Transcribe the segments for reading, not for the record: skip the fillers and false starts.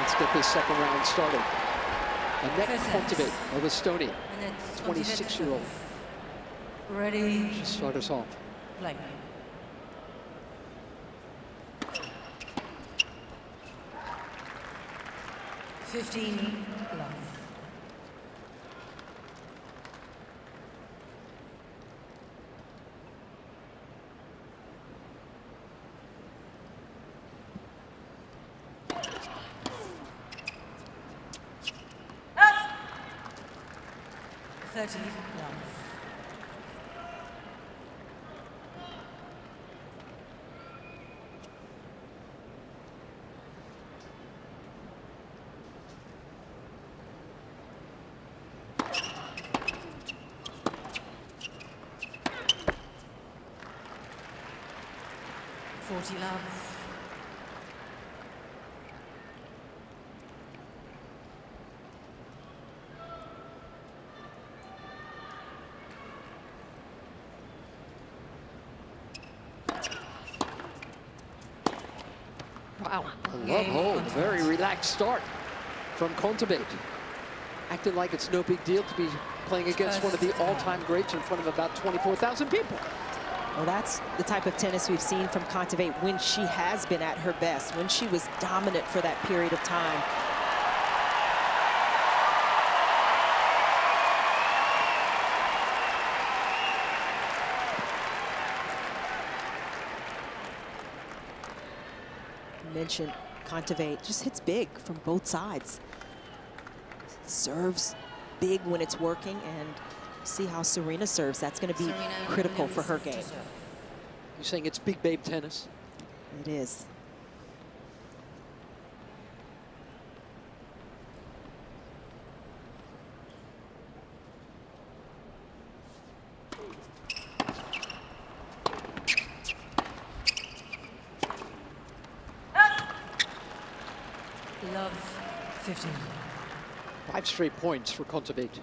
Let's get this second round started. Anett Kontaveit of Estonia, 26-year-old. Ready. She'll start us off. Play. Fifteen love. Up. 30 love. Love. Wow, a love hold. Very relaxed start from Kontaveit. Acting like it's no big deal to be playing against one of the all-time greats in front of about 24,000 people. Well, that's the type of tennis we've seen from Kontaveit when she has been at her best, when she was dominant for that period of time. I mentioned Kontaveit just hits big from both sides. Serves big when it's working, and see how Serena serves. That's going to be critical for her game. You're saying it's big babe tennis? It is. Love 15. 5 straight points for Kontaveit.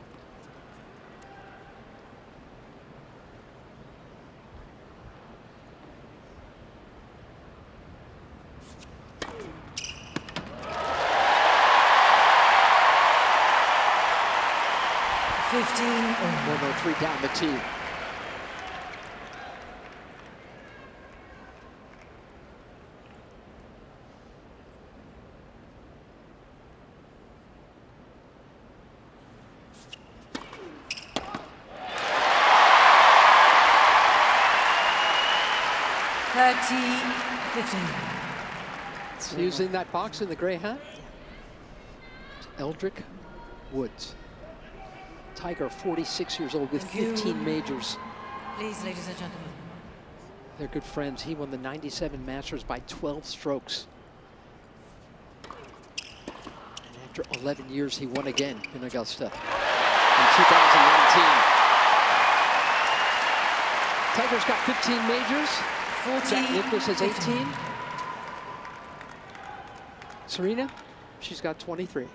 One more 3 down the tee. Using that box in the gray hat. Eldrick Woods. Tiger, 46 years old with 15 majors. Please, ladies and gentlemen. They're good friends. He won the 97 Masters by 12 strokes. And after 11 years, he won again in Augusta in 2019. Tiger's got 15 majors. Jack Nicklaus has 18. Serena, she's got 23.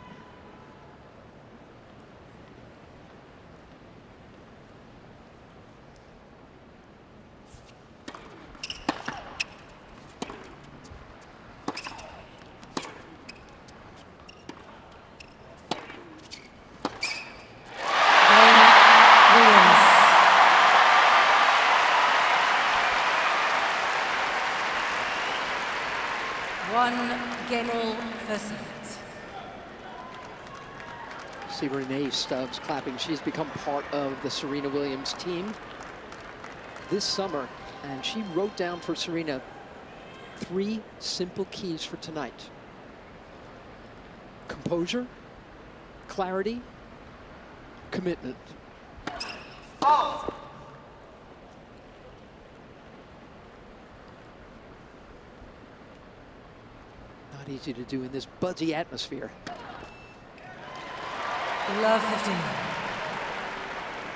See Renee Stubbs clapping. She's become part of the Serena Williams team this summer, and she wrote down for Serena 3 simple keys for tonight: composure, clarity, commitment. Oh. Not easy to do in this buzzy atmosphere. Love 15.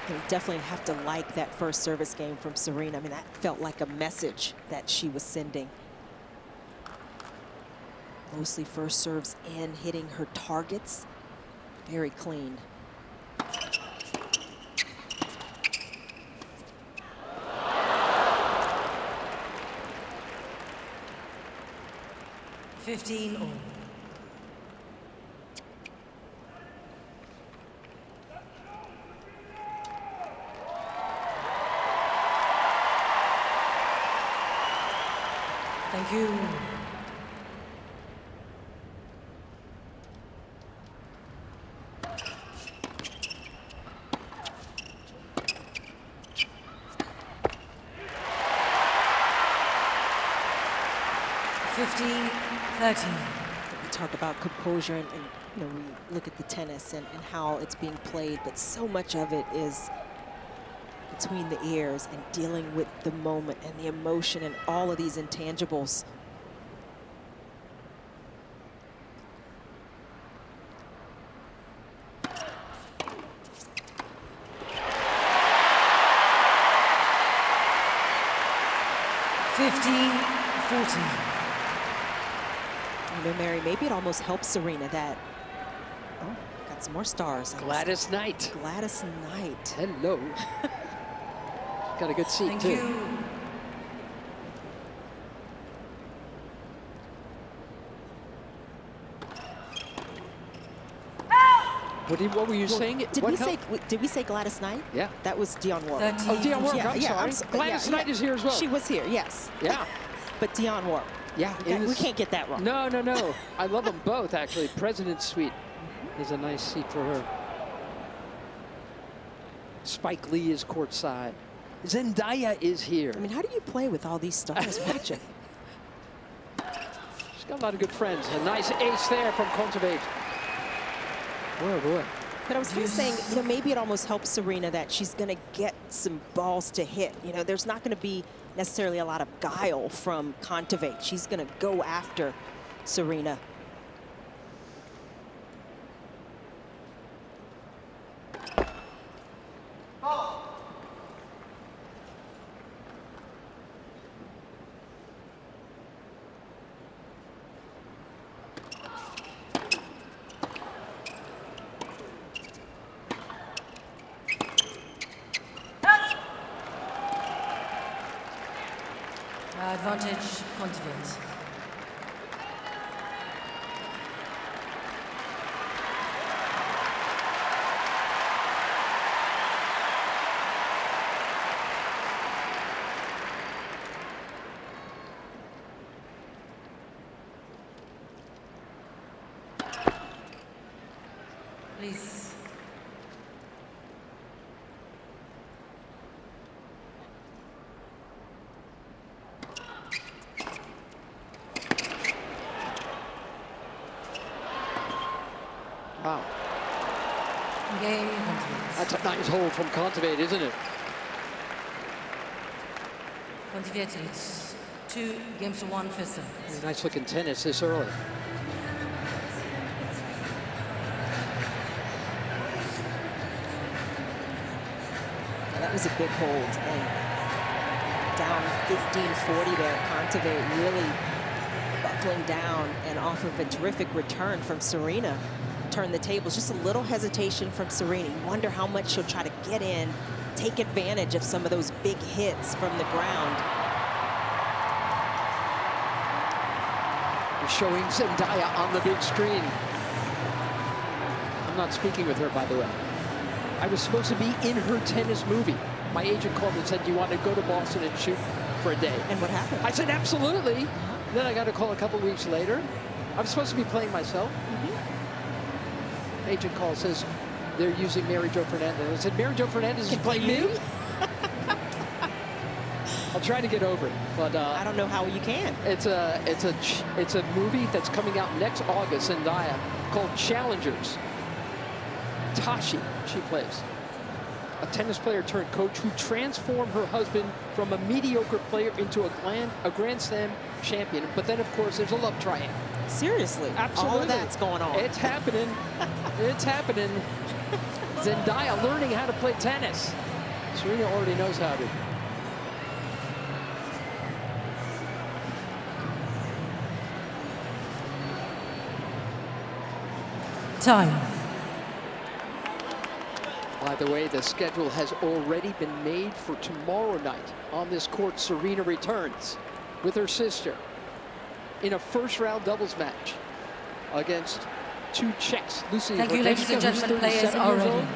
You definitely have to like that first service game from Serena. I mean, that felt like a message that she was sending. Mostly first serves in, hitting her targets. Very clean. Thank you. We talk about composure and you know, we look at the tennis and how it's being played, but so much of it is between the ears and dealing with the moment and the emotion and all of these intangibles. You know, Mary, maybe it almost helps Serena that, oh, got some more stars. Gladys Knight. Gladys Knight. Hello. Got a good seat, Thank too. you. What were you saying? Did we say Gladys Knight? Yeah. That was Dionne Warwick. 13. Oh, Dionne Warwick, Yeah, I'm sorry. Gladys Knight is here as well. She was here, yes. Yeah. But Dionne Warwick. Yeah. We can't get that wrong. No, no, no. I love them both, actually. President's Suite is a nice seat for her. Spike Lee is courtside. Zendaya is here. I mean, how do you play with all these stars watching? She's got a lot of good friends. A nice ace there from Kontaveit. Boy, oh boy. But I was kind of saying, you know, maybe it almost helps Serena that she's going to get some balls to hit. You know, there's not going to be necessarily a lot of guile from Kontaveit. She's going to go after Serena. Advantage, Kontaveit. Please. Wow. Game, Kontaveit. That's a nice hold from Kontaveit, isn't it? Kontaveit leads 2 games to 1 for serve. Nice looking tennis this early. That was a big hold. And down 15-40 there, Kontaveit really buckling down and off of a terrific return from Serena. Turn the tables, just a little hesitation from Serena. You wonder how much she'll try to get in, take advantage of some of those big hits from the ground. We're showing Zendaya on the big screen. I'm not speaking with her, by the way. I was supposed to be in her tennis movie. My agent called and said, do you want to go to Boston and shoot for a day? And what happened? I said, absolutely. Then I got a call a couple weeks later. I was supposed to be playing myself. Agent call says they're using Mary Jo Fernandez. I said, Mary Jo Fernandez is playing me? I'll try to get over it, but I don't know how you can. It's a movie that's coming out next August, Zendaya, called Challengers. Tashi, she plays a tennis player turned coach who transformed her husband from a mediocre player into a Grand Slam champion. But then, of course, there's a love triangle. Seriously, Absolutely. all of that's going on. It's happening. It's happening. Zendaya learning how to play tennis. Serena already knows how to. Time. By the way, the schedule has already been made for tomorrow night. On this court, Serena returns with her sister in a first-round doubles match against 2 Czechs. Lucy Thank you, ladies and who's gentlemen. 37 Players are years old, ready.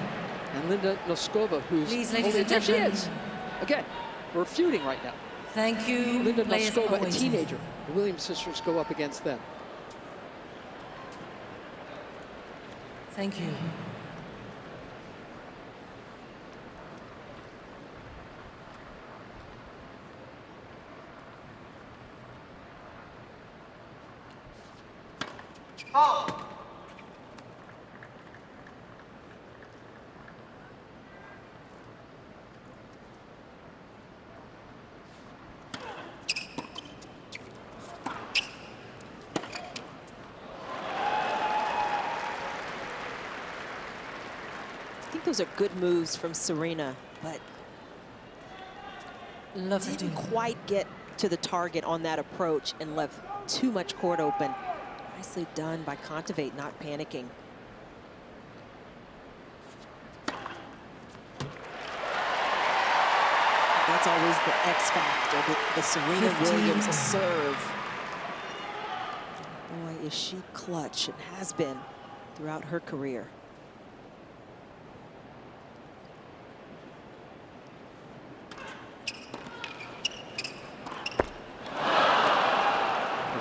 and Linda Noskova, who's Please, ladies only and there she gentlemen. is. Again, we're feuding right now. Thank you. Linda Players are Noskova, a waiting. teenager, The Williams sisters go up against them. Thank you. I think those are good moves from Serena, but didn't quite get to the target on that approach and left too much court open. Nicely done by Kontaveit, not panicking. That's always the X factor, the Serena Williams serve. Boy, is she clutch, and has been throughout her career.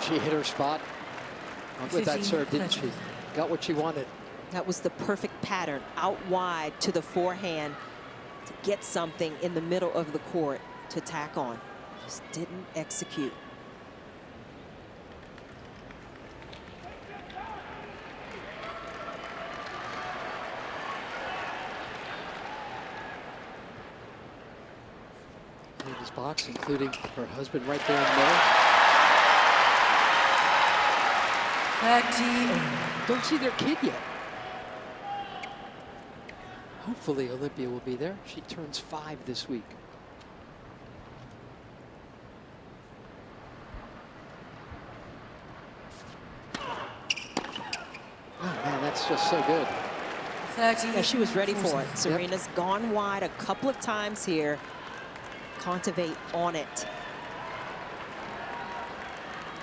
She hit her spot with that serve, didn't she? Got what she wanted. That was the perfect pattern, out wide to the forehand to get something in the middle of the court to tack on. Just didn't execute. Ladies box, including her husband right there in the middle. 30. Don't see their kid yet. Hopefully Olympia will be there. She turns 5 this week. Oh man, that's just so good. 30. Yeah, she was ready for it. Serena's gone wide a couple of times here. Kontaveit on it.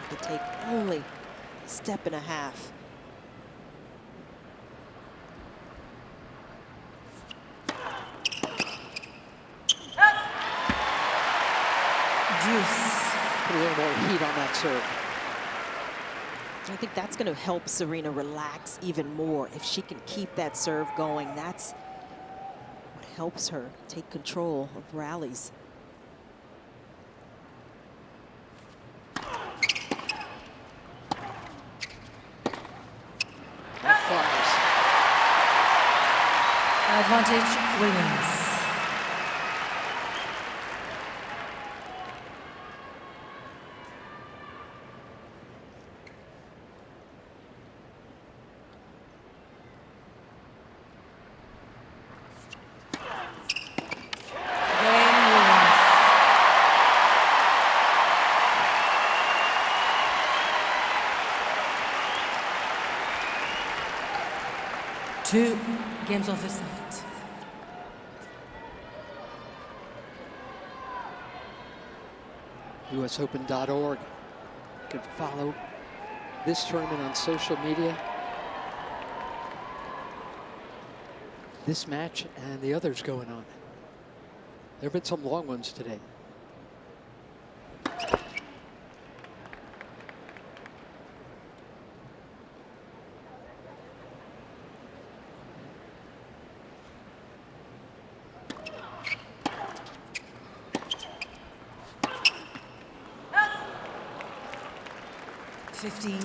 To take only a step and a half. Put a little more heat on that serve. I think that's going to help Serena relax even more. If she can keep that serve going, that's what helps her take control of rallies. That flies. Advantage Williams. Two games of this night. USOpen.org. You can follow this tournament on social media. This match and the others going on. There have been some long ones today.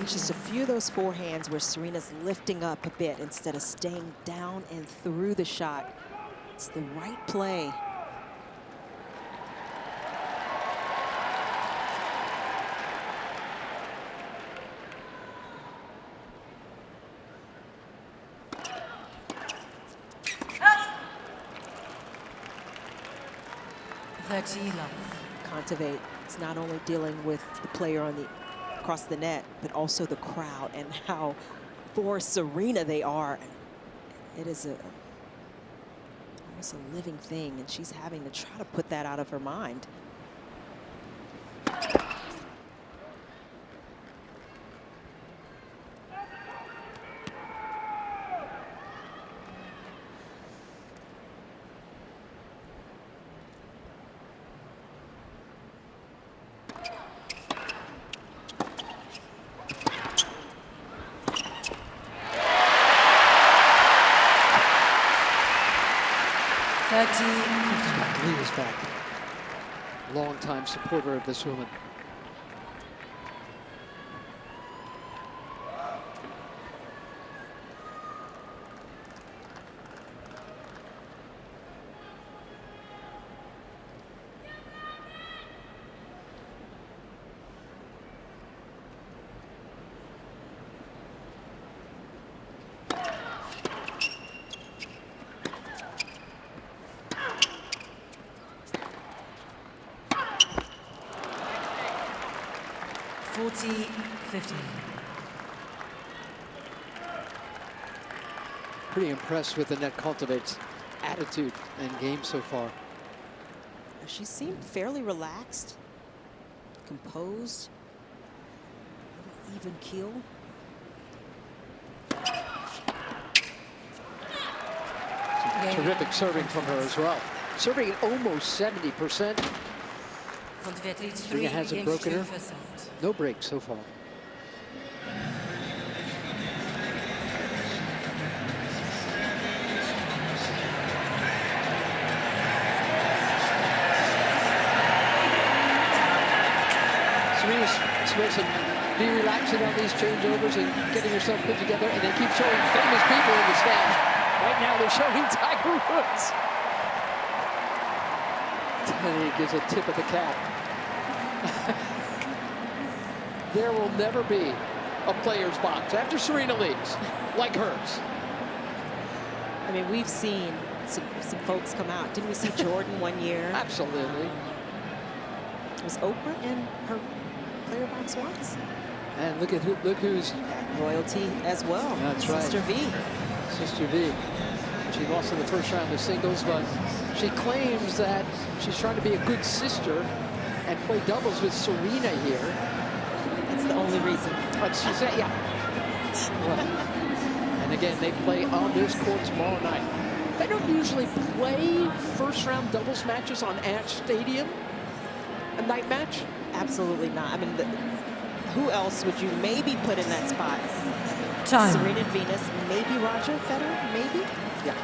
Just a few of those forehands where Serena's lifting up a bit instead of staying down and through the shot. It's the right play. Kontaveit is not only dealing with the player on the across the net, but also the crowd and how for Serena they are. It is almost a living thing, and she's having to try to put that out of her mind. 30-15. Lee is back. Long-time supporter of this woman. Pretty impressed with Anett Kontaveit's attitude and game so far. She seemed fairly relaxed, composed, even keel. Terrific serving from her as well. Serving at almost 70%. Kontaveit leads Serena 3 hasn't games broken to her. 2%. No break so far. Serena's supposed to be relaxing on these changeovers and getting herself put together, and they keep showing famous people in the stands. Right now they're showing Tiger Woods. And he gives a tip of the cap. There will never be a player's box after Serena leaves like hers. I mean, we've seen some folks come out. Didn't we see Jordan one year? Absolutely. Was Oprah in her player box once? And look who's Royalty as well. That's right. Sister V. Sister V. She lost in the first round of singles, but she claims that she's trying to be a good sister and play doubles with Serena here. That's the only reason. But she said, yeah. Well, and again, they play on this court tomorrow night. They don't usually play first round doubles matches on Ashe Stadium. A night match? Absolutely not. I mean, who else would you maybe put in that spot? Time. Serena and Venus, maybe Roger Federer, maybe? Yeah.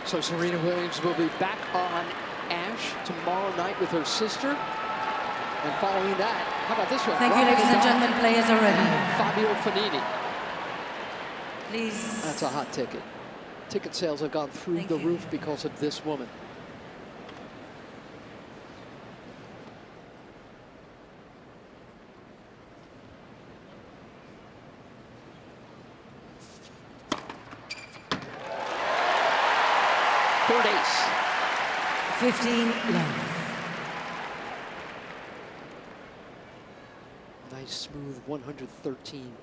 So Serena Williams will be back on Ashe tomorrow night with her sister. And following that, how about this one? Thank you, ladies and gentlemen. Players are ready. Fabio Fognini. Please. That's a hot ticket. Ticket sales have gone through Thank the you. roof because of this woman. Third ace. 15 love. Nice, smooth 113.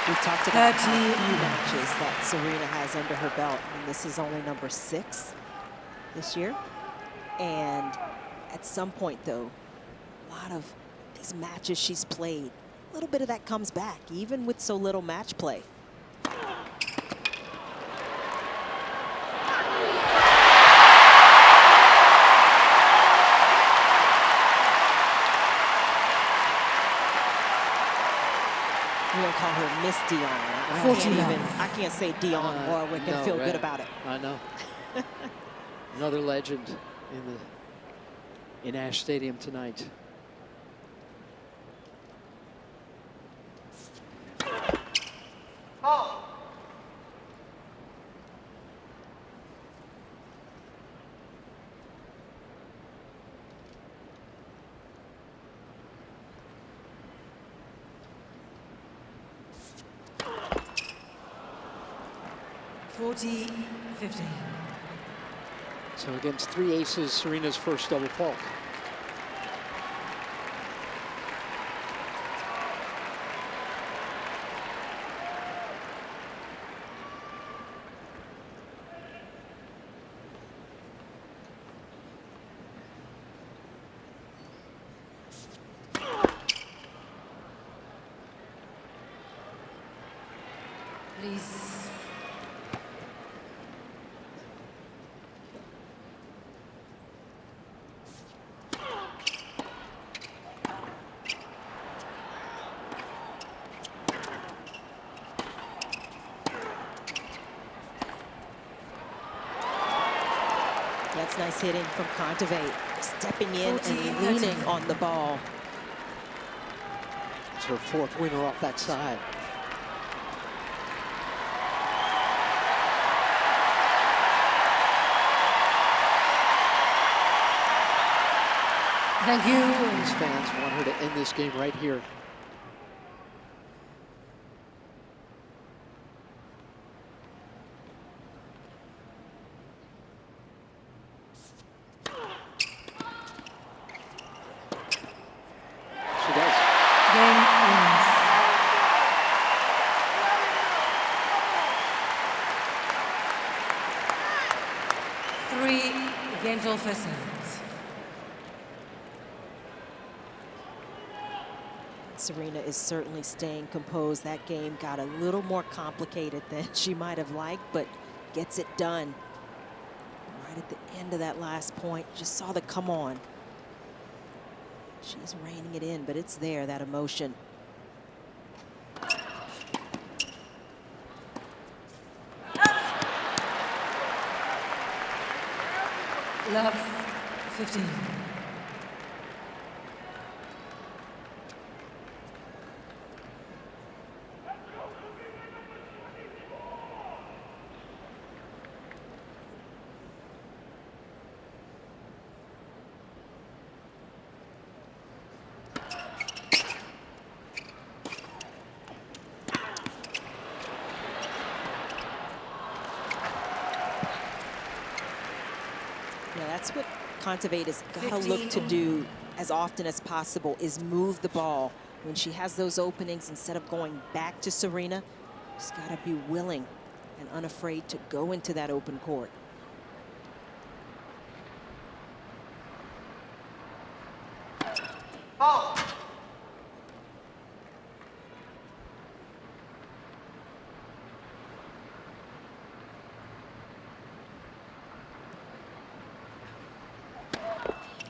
We've talked about 30 a few matches that Serena has under her belt, and this is only number 6 this year. And at some point, though, a lot of these matches she's played, a little bit of that comes back, even with so little match play. We don't call her Miss Dion. I can't say Dion Warwick and feel good about it. I know. Another legend in Ashe Stadium tonight. Oh. $40-50. So against 3 aces, Serena's first double fault. Please. That's nice hitting from Kontaveit, stepping in 14, and leaning 13. on the ball. It's her fourth winner off that side. Thank you. These fans want her to end this game right here. She does. Game ends. Three games all first sets. Serena is certainly staying composed. That game got a little more complicated than she might have liked, but gets it done. Right at the end of that last point, just saw the come on. She's reining it in, but it's there, that emotion. Love 15. Yeah, that's what Kontaveit has got to look to do as often as possible, is move the ball. When she has those openings, instead of going back to Serena, she's got to be willing and unafraid to go into that open court.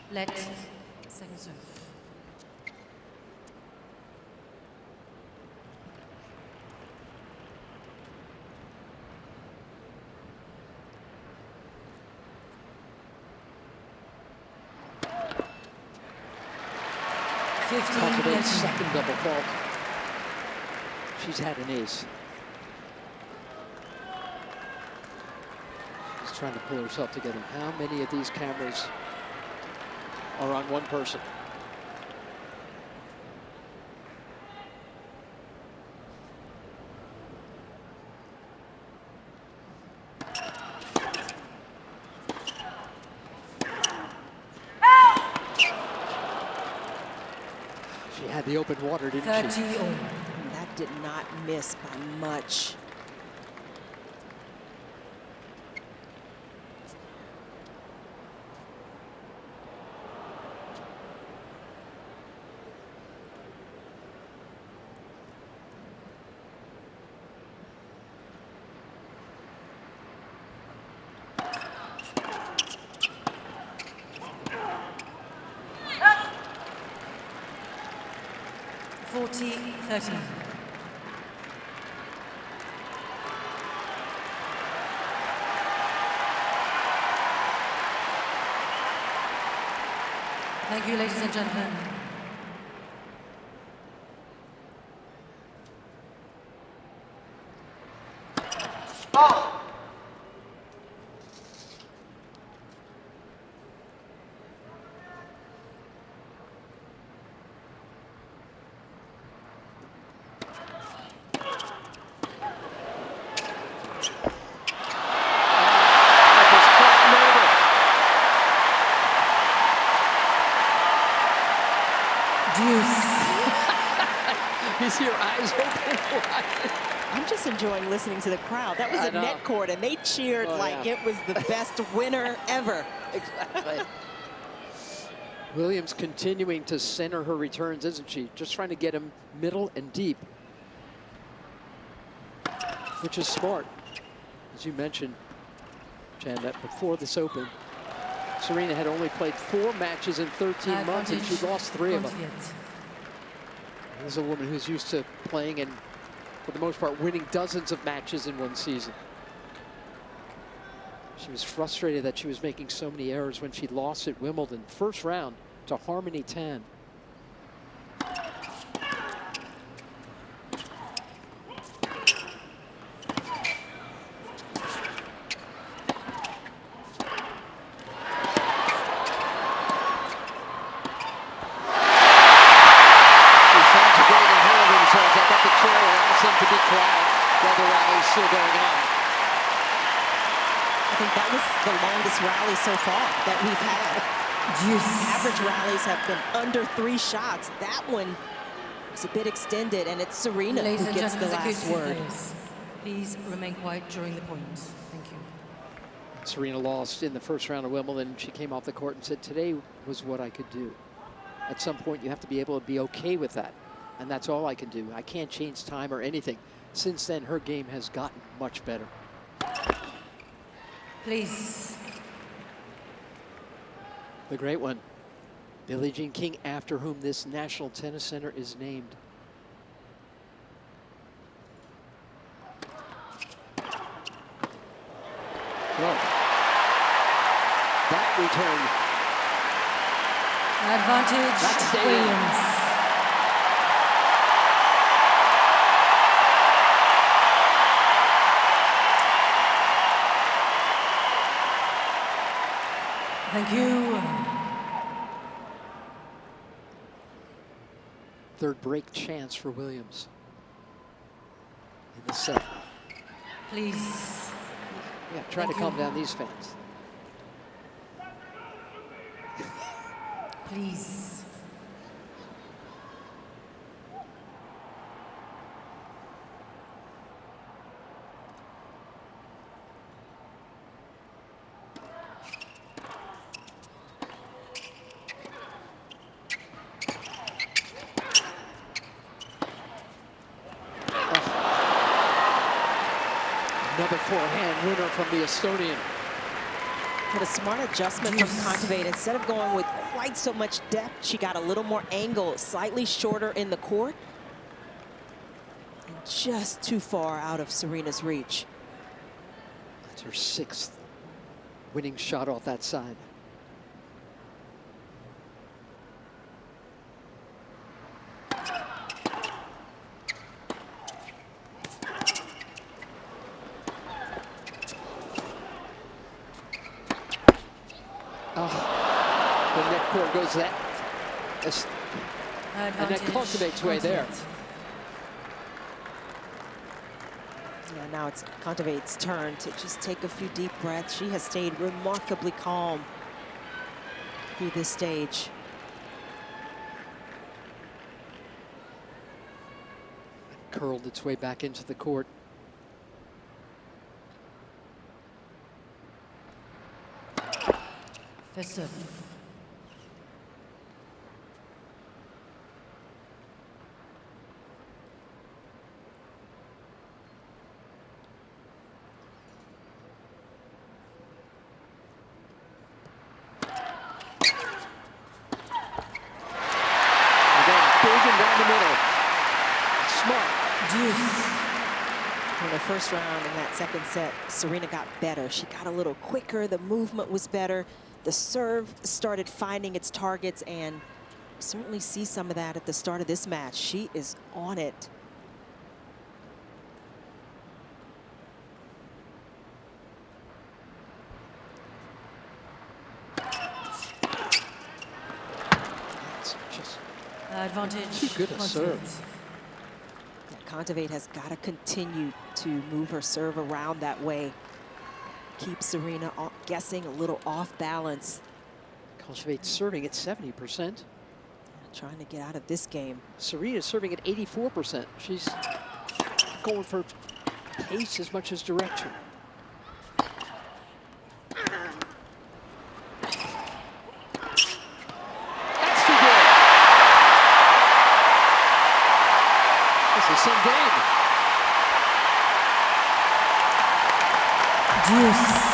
Let second serve. Kontaveit's second double fault. She's had an ace. She's trying to pull herself together. How many of these cameras are on one person? She had the open water, didn't 30 she? all. And that did not miss by much. $40-13. Thank you, ladies and gentlemen. Is your eyes open wide? I'm just enjoying listening to the crowd. That was a net court, and they cheered like it was the best winner ever. Exactly. Williams continuing to center her returns, isn't she? Just trying to get him middle and deep. which is smart. As you mentioned, Jan, that before this Open, Serena had only played 4 matches in 13 months, and she lost 3 of them. This is a woman who's used to playing and, for the most part, winning dozens of matches in one season. She was frustrated that she was making so many errors when she lost at Wimbledon. First round to Harmony Tan. Rally so far that we've had. Average rallies have been under 3 shots. That one is a bit extended, and it's Serena who gets the last word. Please remain quiet during the point. Thank you. Serena lost in the first round of Wimbledon. She came off the court and said, today was what I could do. At some point, you have to be able to be okay with that. And that's all I can do. I can't change time or anything. Since then, her game has gotten much better. Please. The great one, Billie Jean King, after whom this National Tennis Center is named. Well, that return. Advantage Williams. Thank you. Third break chance for Williams in the set. Please. Yeah, trying to calm down these fans. Please. Another forehand winner from the Estonian. But a smart adjustment from Kontaveit. Instead of going with quite so much depth, she got a little more angle, slightly shorter in the court. And just too far out of Serena's reach. That's her 6th winning shot off that side. The net court goes that. Anett Kontaveit's way there. Yeah, now it's Kontaveit's turn to just take a few deep breaths. She has stayed remarkably calm through this stage. Curled its way back into the court. Festive. In the first round in that second set, Serena got better. She got a little quicker. The movement was better. The serve started finding its targets, and certainly see some of that at the start of this match. She is on it. That's just advantage. too good a serve. Kontaveit has got to continue to move her serve around that way. Keep Serena guessing, a little off balance. Kontaveit serving at 70%. Trying to get out of this game. Serena's serving at 84%. She's going for pace as much as direction. Same game. Deuce.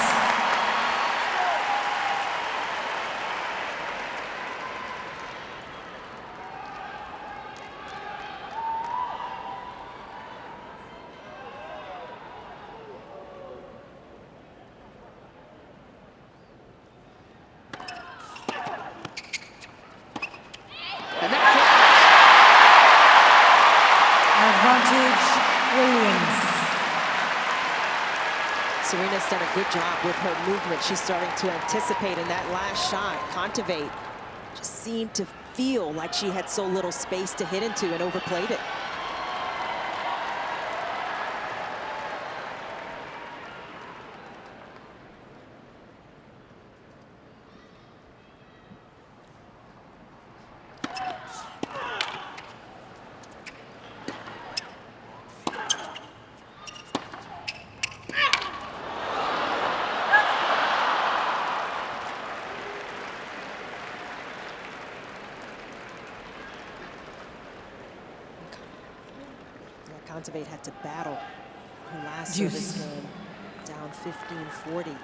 Advantage, Williams. Serena's done a good job with her movement. She's starting to anticipate in that last shot. Kontaveit just seemed to feel like she had so little space to hit into and overplayed it. Kontaveit had to battle her last service game, down 15-40.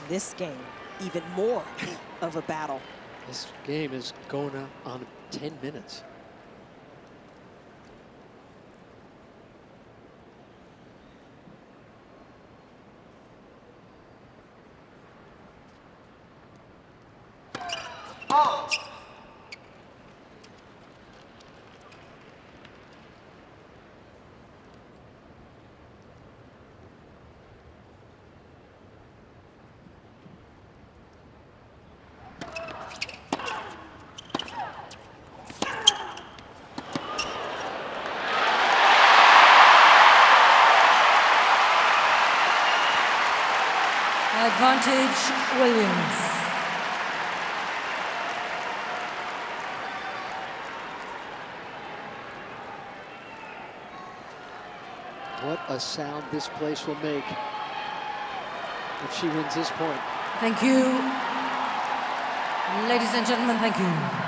This game, even more of a battle. This game is going on 10 minutes. Advantage, Williams. What a sound this place will make if she wins this point. Thank you. Ladies and gentlemen, thank you.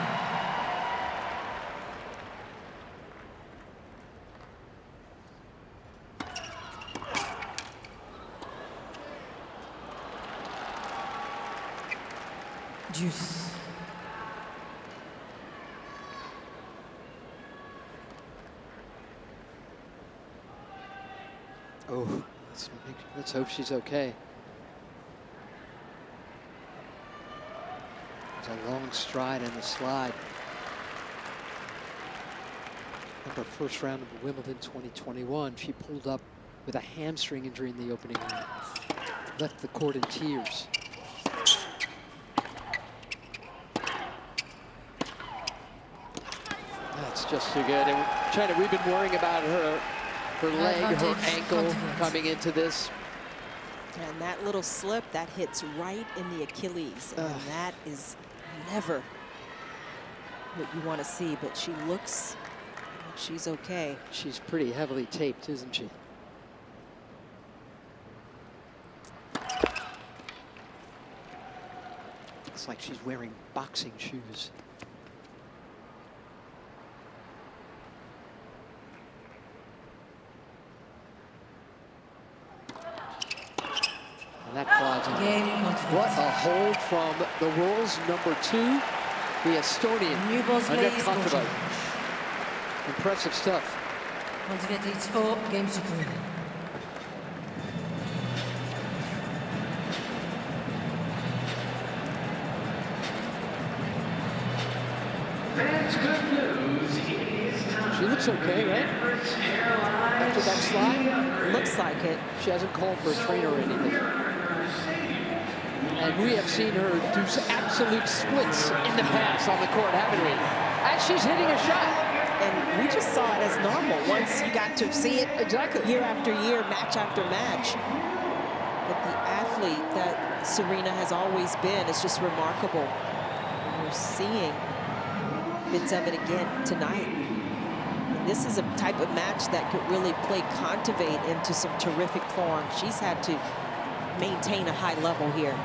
Deuce. Oh, let's hope she's okay. There's a long stride and a slide. Remember, first round of Wimbledon 2021, she pulled up with a hamstring injury in the opening round. Left the court in tears. That's just too good. And China, we've been worrying about her leg, her ankle coming into this. And that little slip, that hits right in the Achilles. And that is never what you want to see, but she looks like she's okay. She's pretty heavily taped, isn't she? Looks like she's wearing boxing shoes. And that flies in. What a hold from the world's #2, the Estonian, Anett Kontaveit. Impressive stuff. Kontaveit leads 4 games to 3. That's good news. It is time. She looks okay, right? After that slide? Looks like it. She hasn't called for a trainer or anything. And we have seen her do absolute splits in the past on the court, haven't we? And she's hitting a shot. And we just saw it as normal once you got to see it Exactly. year after year, match after match. But the athlete that Serena has always been is just remarkable. And we're seeing bits of it again tonight. And this is a type of match that could really play Kontaveit into some terrific form. She's had to maintain a high level here.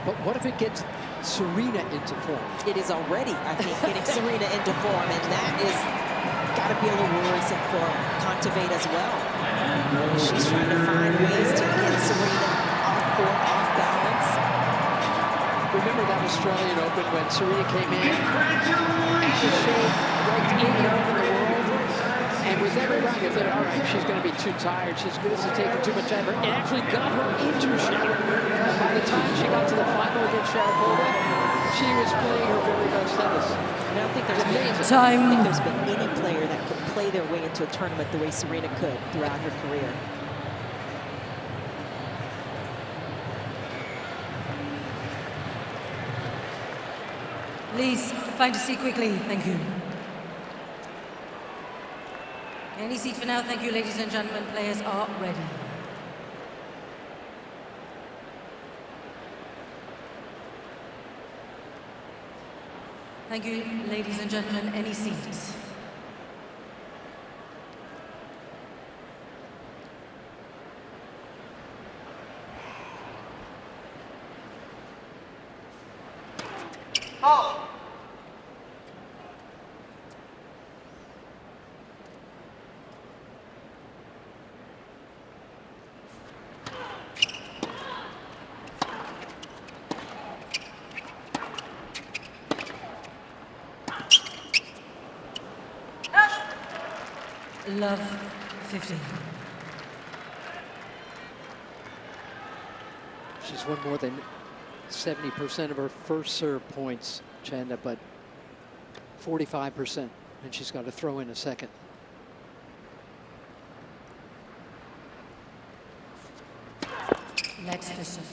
But what if it gets Serena into form? It is already, I think, getting Serena into form, and that is got to be a little worrisome for Kontaveit as well. She's trying to find ways to get Serena off court, off balance. Remember that Australian Open when Serena came in, out of shape, ranked 80th in the world, and with every round you think, all right, she's going to be too tired, this is taking too much effort. It actually got her into shape. And by the time she got to the final against Sharapova, she was playing her very best tennis. And I don't think there's been any player that could play their way into a tournament the way Serena could throughout her career. Please find a seat quickly. Thank you. Any seat for now. Thank you, ladies and gentlemen. Players are ready. Thank you, ladies and gentlemen. Any seats? Oh. Love 15. She's won more than 70% of her first serve points, Chanda, but 45%, and she's got to throw in a second. Let's listen.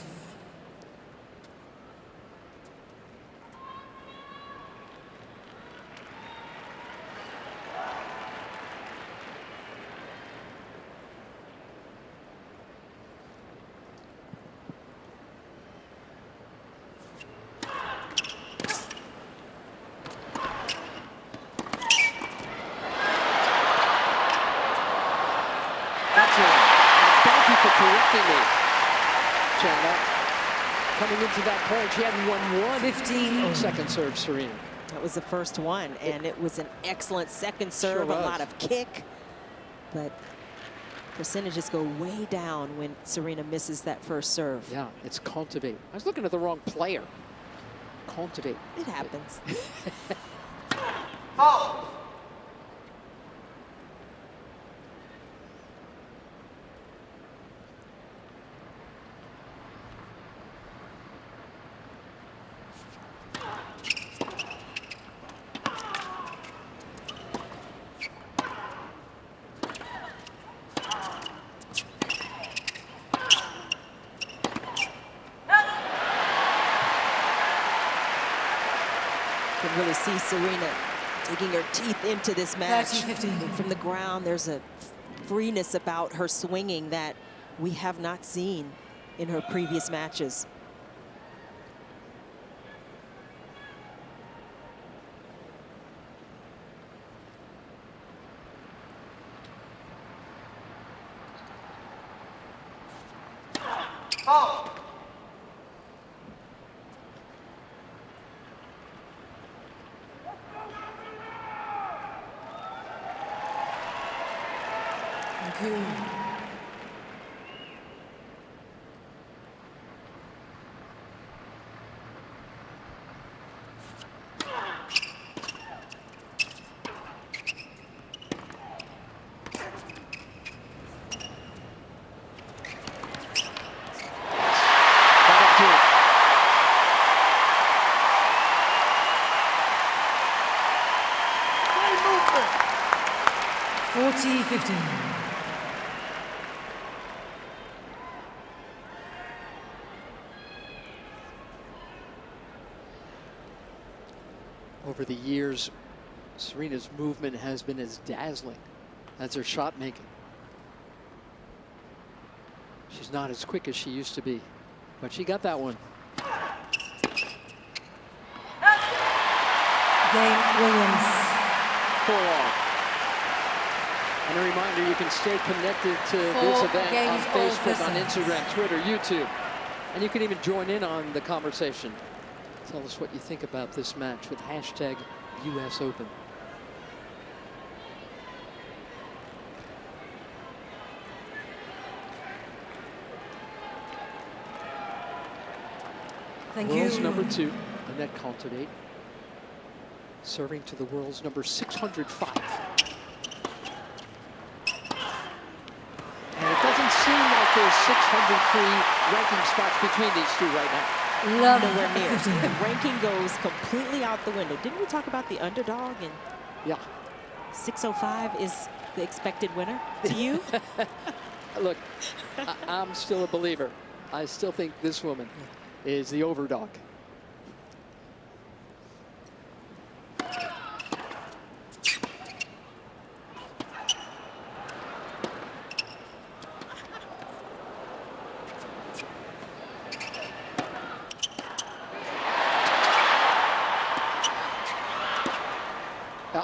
Coming into that point, she hadn't won 15 second serve, Serena. That was the first one, and it was an excellent second serve, Sure a lot of kick. But percentages go way down when Serena misses that first serve. Yeah, it's Kontaveit. I was looking at the wrong player. Kontaveit. It happens. Oh. You can really see Serena digging her teeth into this match. 30-15. From the ground, there's a freeness about her swinging that we have not seen in her previous matches. Oh. Thank you. Great movement. 40-15. Over the years, Serena's movement has been as dazzling as her shot making. She's not as quick as she used to be, but she got that one. Game Williams. 4-all. And a reminder, you can stay connected to this event on Facebook, on Instagram, Twitter, YouTube. And you can even join in on the conversation. Tell us what you think about this match with hashtag US Open. Thank World's you. number 2, Anett Kontaveit, serving to the world's number 605. And it doesn't seem like there's 603 ranking spots between these two right now. Love Nowhere near. 15. The ranking goes completely out the window. Didn't we talk about the underdog? And Yeah. 605 is the expected winner to you? Look, I'm still a believer. I still think this woman is the overdog.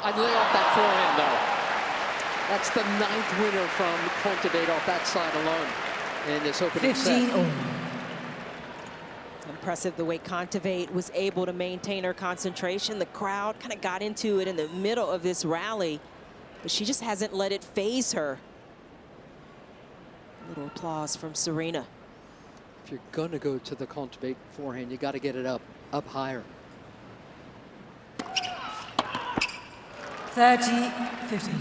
I'd lay off that forehand, though. That's the 9th winner from Kontaveit off that side alone in this opening 15 set. all. Impressive the way Kontaveit was able to maintain her concentration. The crowd kind of got into it in the middle of this rally, but she just hasn't let it phase her. A little applause from Serena. If you're going to go to the Kontaveit forehand, you got to get it up higher. 30-15.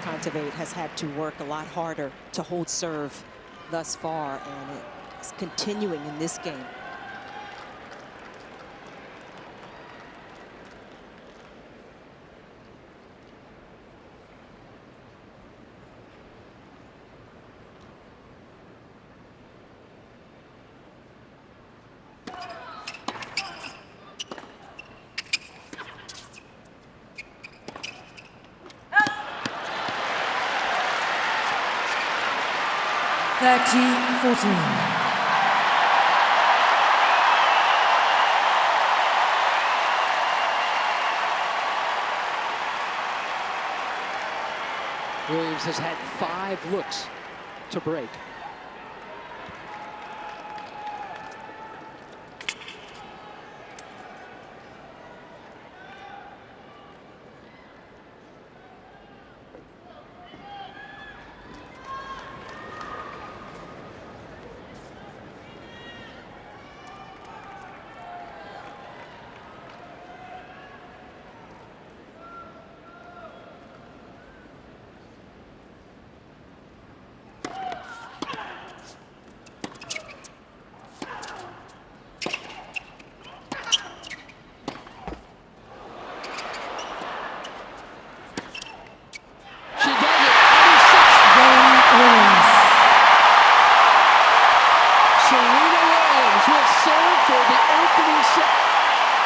Kontaveit has had to work a lot harder to hold serve thus far, and it's continuing in this game. Williams has had 5 looks to break.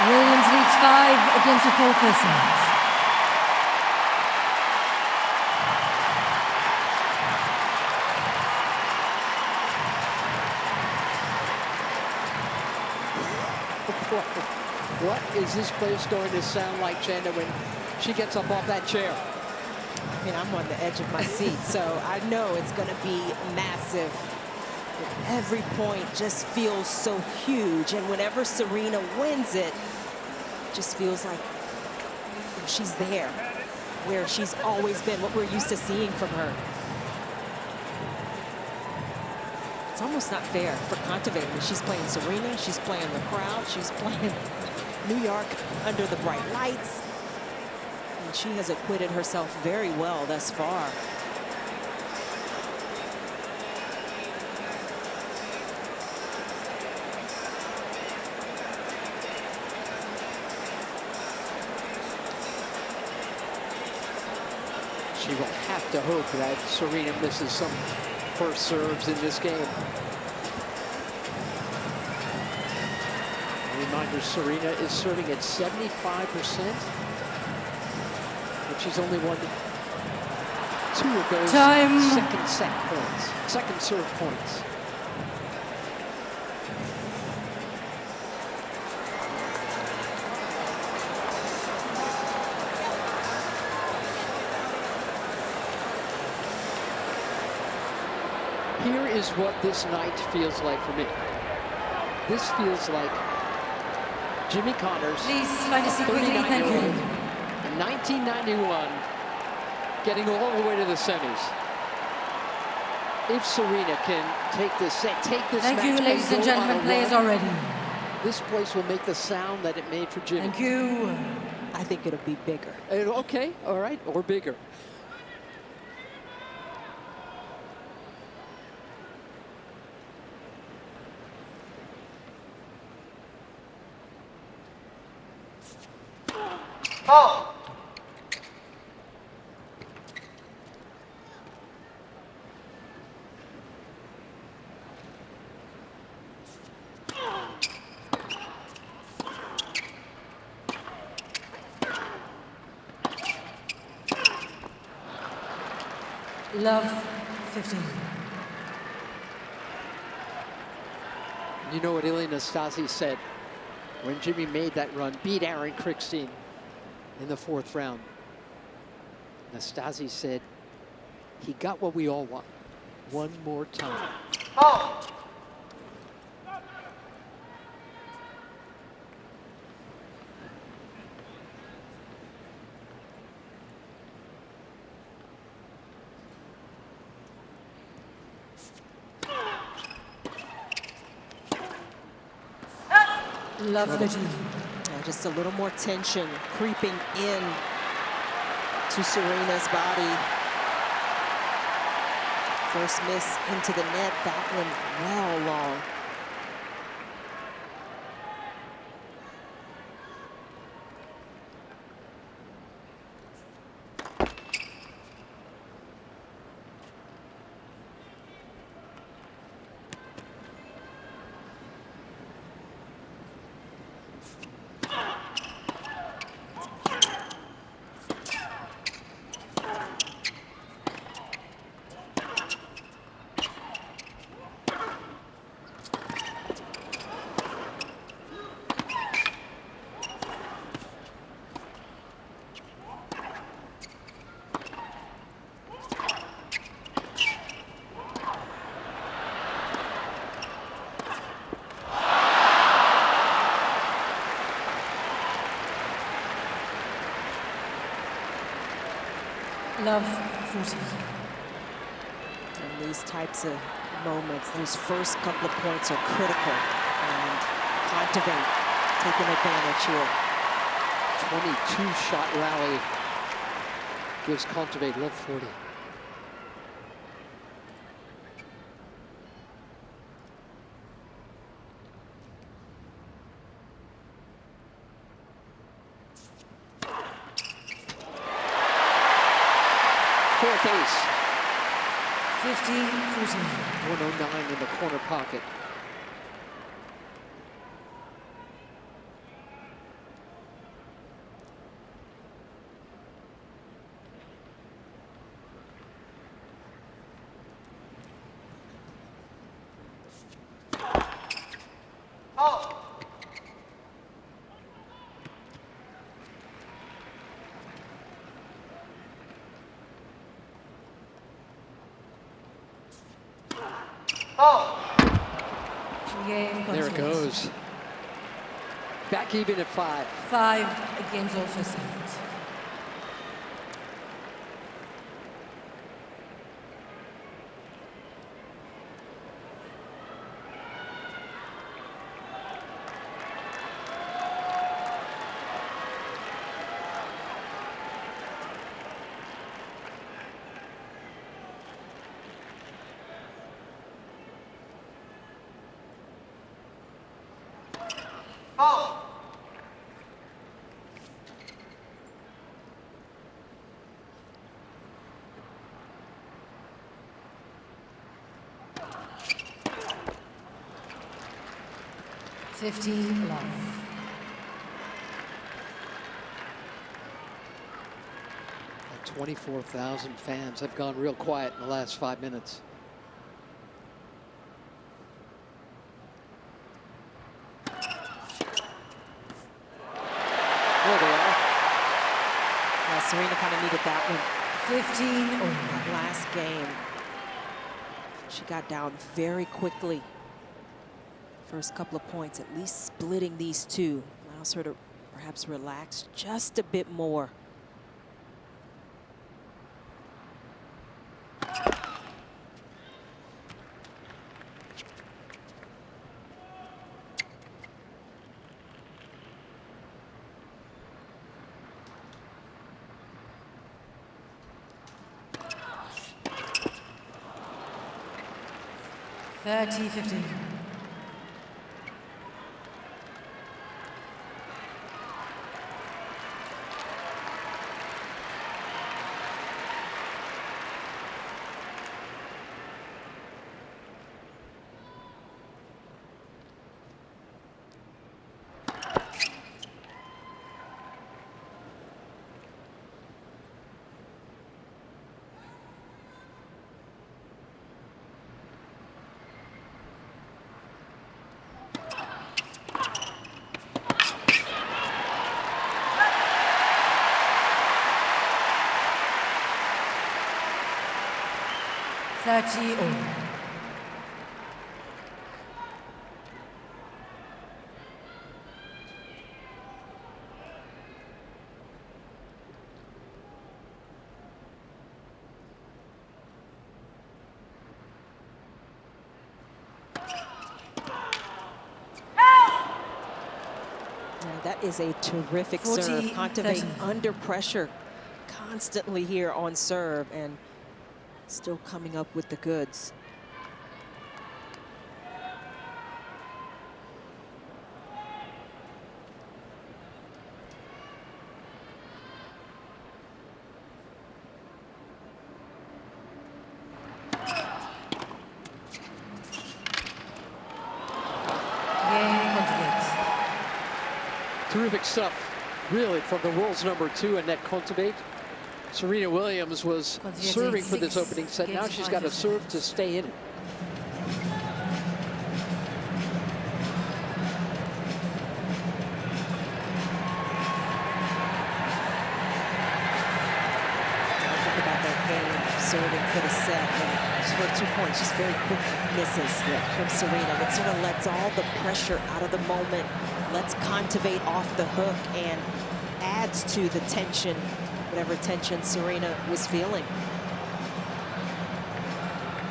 Williams leads 5 against a 4 first set. What is this place going to sound like, Chanda, when she gets up off that chair? I mean, I'm on the edge of my seat, so I know it's going to be massive. Every point just feels so huge, and whenever Serena wins it, it just feels like she's there, where she's always been, what we're used to seeing from her. It's almost not fair for Kontaveit. I mean, she's playing Serena, she's playing the crowd, she's playing New York under the bright lights, and she has acquitted herself very well thus far. She will have to hope that Serena misses some first serves in this game. reminder, Serena is serving at 75%, but she's only won 2 of those second set points, second serve points. Here is what this night feels like for me. This feels like Jimmy Connors, Please find a seat quickly, thank you. in 1991, getting all the way to the semis. If Serena can take this set, take this match. Thank you, ladies and gentlemen, players are ready. This place will make the sound that it made for Jimmy. Thank you. I think it'll be bigger. Okay, all right, or bigger. Oh! Love 15. You know what Elena Stasi said when Jimmy made that run, beat Aaron Krickstein in the 4th round. Nastasi said, he got what we all want, one more time. Oh! Love 13. Just a little more tension creeping in to Serena's body. First miss into the net, that one well long. Love 14. And these types of moments, those first couple of points are critical. And Kontaveit taking advantage here. 22-shot rally gives Kontaveit love 40. Fourth ace. 15, 14. 109 in the corner pocket. Oh! Oh! Game There it goes. Back even at 5. 5 games also set. Oh! Fifteen love. 24,000 fans have gone real quiet in the last 5 minutes. There they are. Serena kind of needed that one. 15 all. That last game, she got down very quickly. First couple of points, at least splitting these two, allows her to perhaps relax just a bit more. Thirty 15. That is a terrific 40, serve. Kontaveit 30. under pressure constantly here on serve and still coming up with the goods. Terrific stuff, really, from the world's #2, Anett Kontaveit. Serena Williams was serving for this opening set. Now she's got to serve to stay in it. Serving for the set, and for 2 points, just very quick misses from Serena. It sort of lets all the pressure out of the moment, lets Kontaveit off the hook, and adds to the tension, whatever tension Serena was feeling.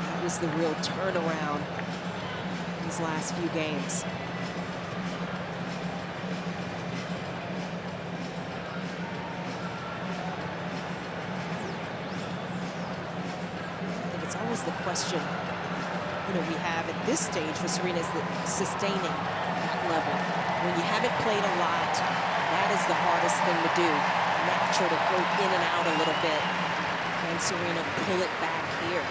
That was the real turnaround these last few games. The question we have at this stage for Serena is sustaining that level. When you haven't played a lot, that is the hardest thing to do. Natural to go in and out a little bit. Can Serena pull it back here?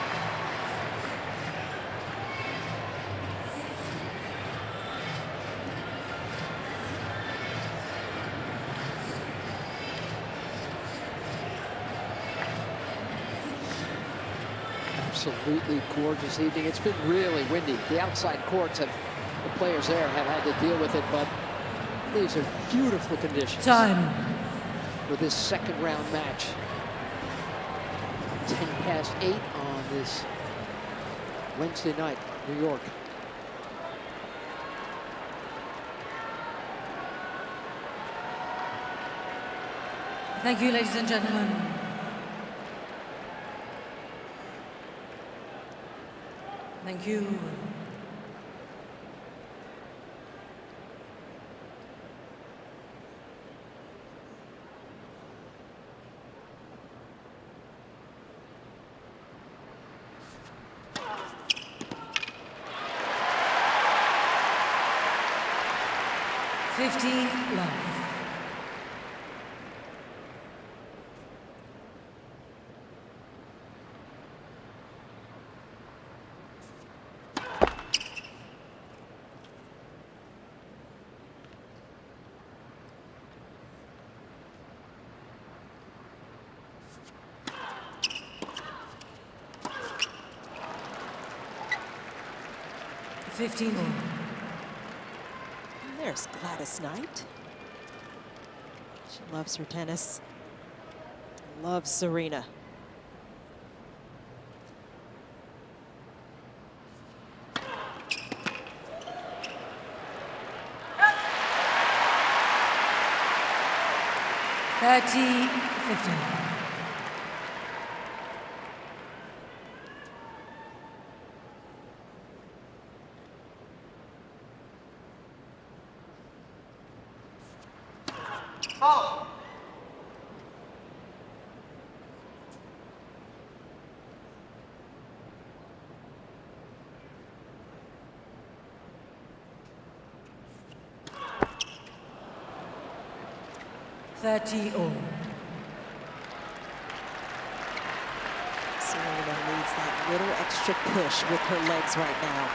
Absolutely gorgeous evening. It's been really windy. The outside courts the players there have had to deal with it, but these are beautiful conditions. Time. For this second round match. 8 on this Wednesday night, New York. Thank you, ladies and gentlemen. Thank you. Love. 15 all. And there's Gladys Knight. She loves her tennis. Loves Serena. Thirty, 15. Oh. Thirty all. Serena needs that little extra push with her legs right now.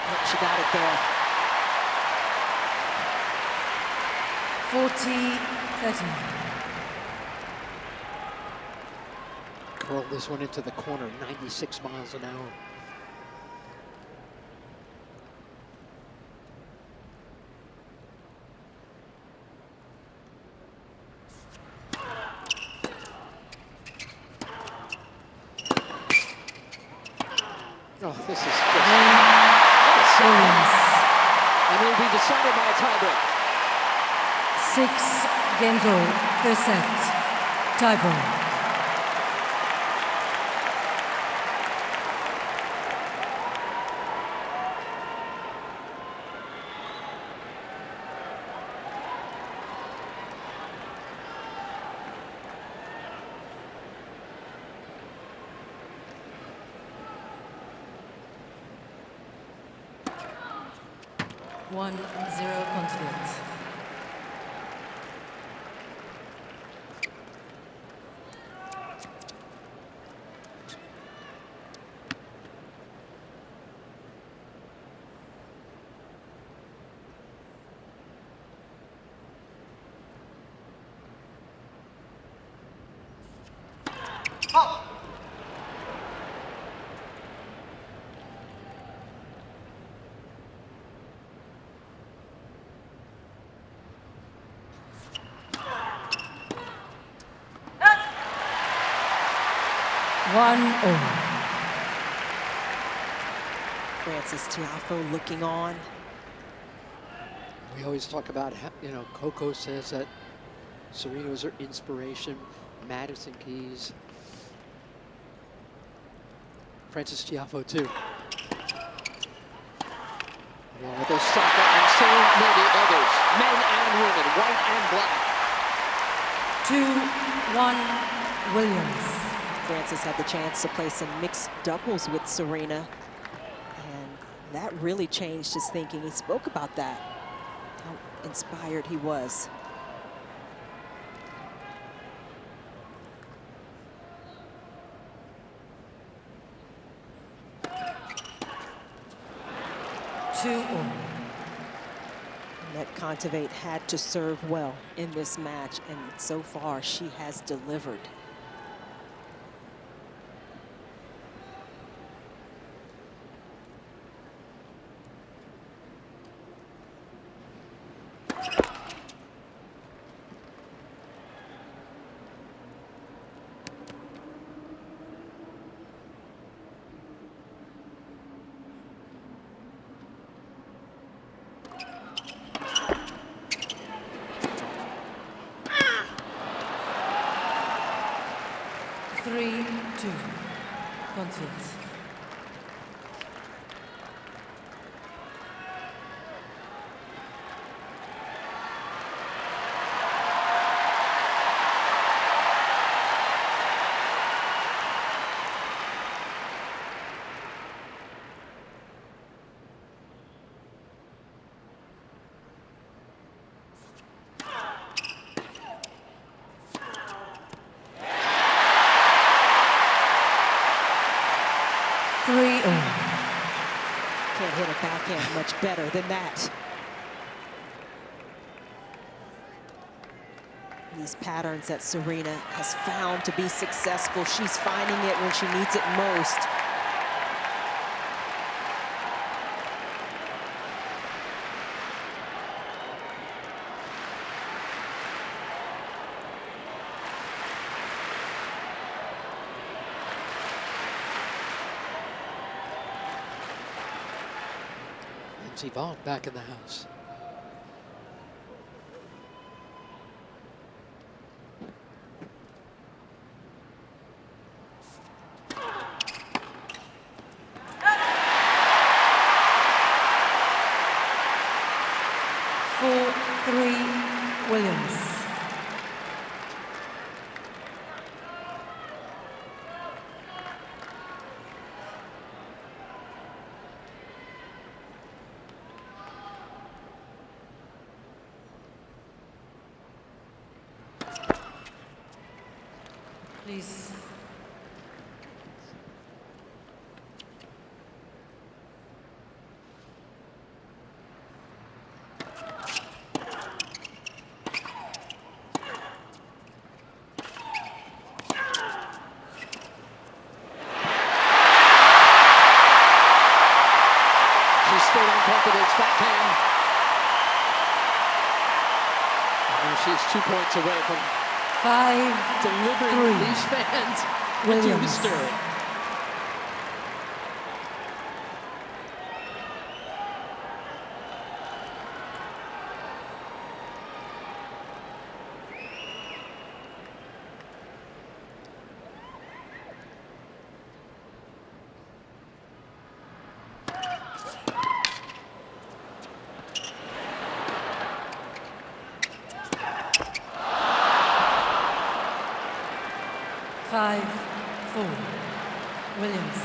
Yep, she got it there. 40, 13. Curled this one into the corner, 96 miles an hour. Oh, this is just... Williams. And it'll be decided by a tiebreak. 6 games all. First set. Tiebreak. One, 0 Kontaveit. Oh. One all. Frances Tiafoe looking on. We always talk about, you know, Coco says that Serena was her inspiration, Madison Keys, Frances Tiafoe too. Along with Osaka and so many others, men and women, white and black. 2-1 Williams. Frances had the chance to play some mixed doubles with Serena, and that really changed his thinking. He spoke about that, how inspired he was. Anett Kontaveit had to serve well in this match, and so far she has delivered. Kontaveit. Can't hit a backhand much better than that. these patterns that Serena has found to be successful. She's finding it when she needs it most. Yvonne back in the house. Williams. Please. Stayed on Kontaveit's backhand. And she's 2 points away from 5-3. delivering these fans Williams. USTA. Williams.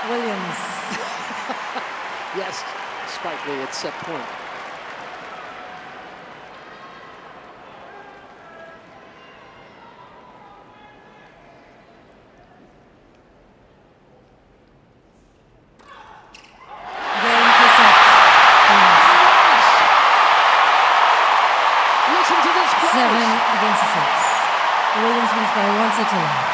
Williams. Yes, Spike Lee at set point. Listen to this place. 7-6. Williams wins by 1 set to 1.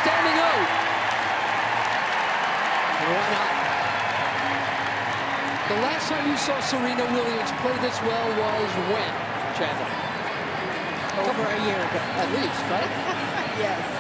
Standing O. Why not? The last time you saw Serena Williams play this well was when, Chandler? Over a year ago. At least, right? Yes.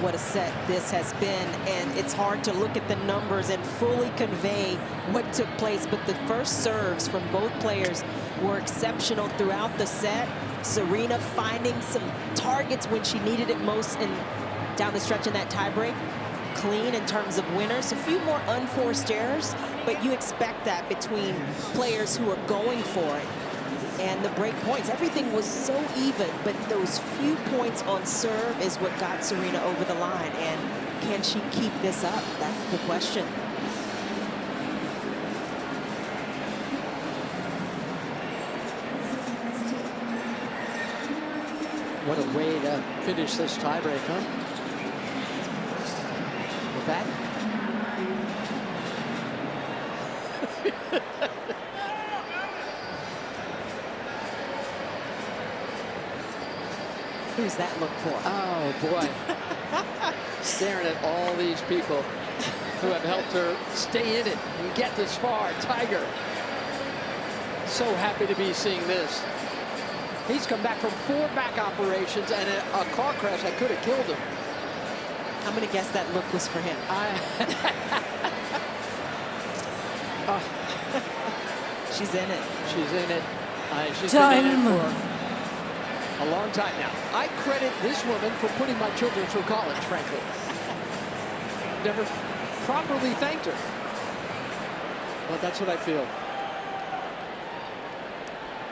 What a set this has been, and it's hard to look at the numbers and fully convey what took place, but the first serves from both players were exceptional throughout the set. Serena finding some targets when she needed it most and down the stretch in that tiebreak. Clean in terms of winners. A few more unforced errors, but you expect that between players who are going for it. And the break points, everything was so even, but those few points on serve is what got Serena over the line. And can she keep this up? That's the question. What a way to finish this tiebreak, huh? With that. Who's that look for? Oh, boy. staring at all these people who have helped her stay in it and get this far. Tiger, so happy to be seeing this. He's come back from 4 back operations and a car crash that could have killed him. I'm going to guess that look was for him. She's in it. She's in it. She's been in it for a long time now. I credit this woman for putting my children through college, frankly. Never properly thanked her. But that's what I feel.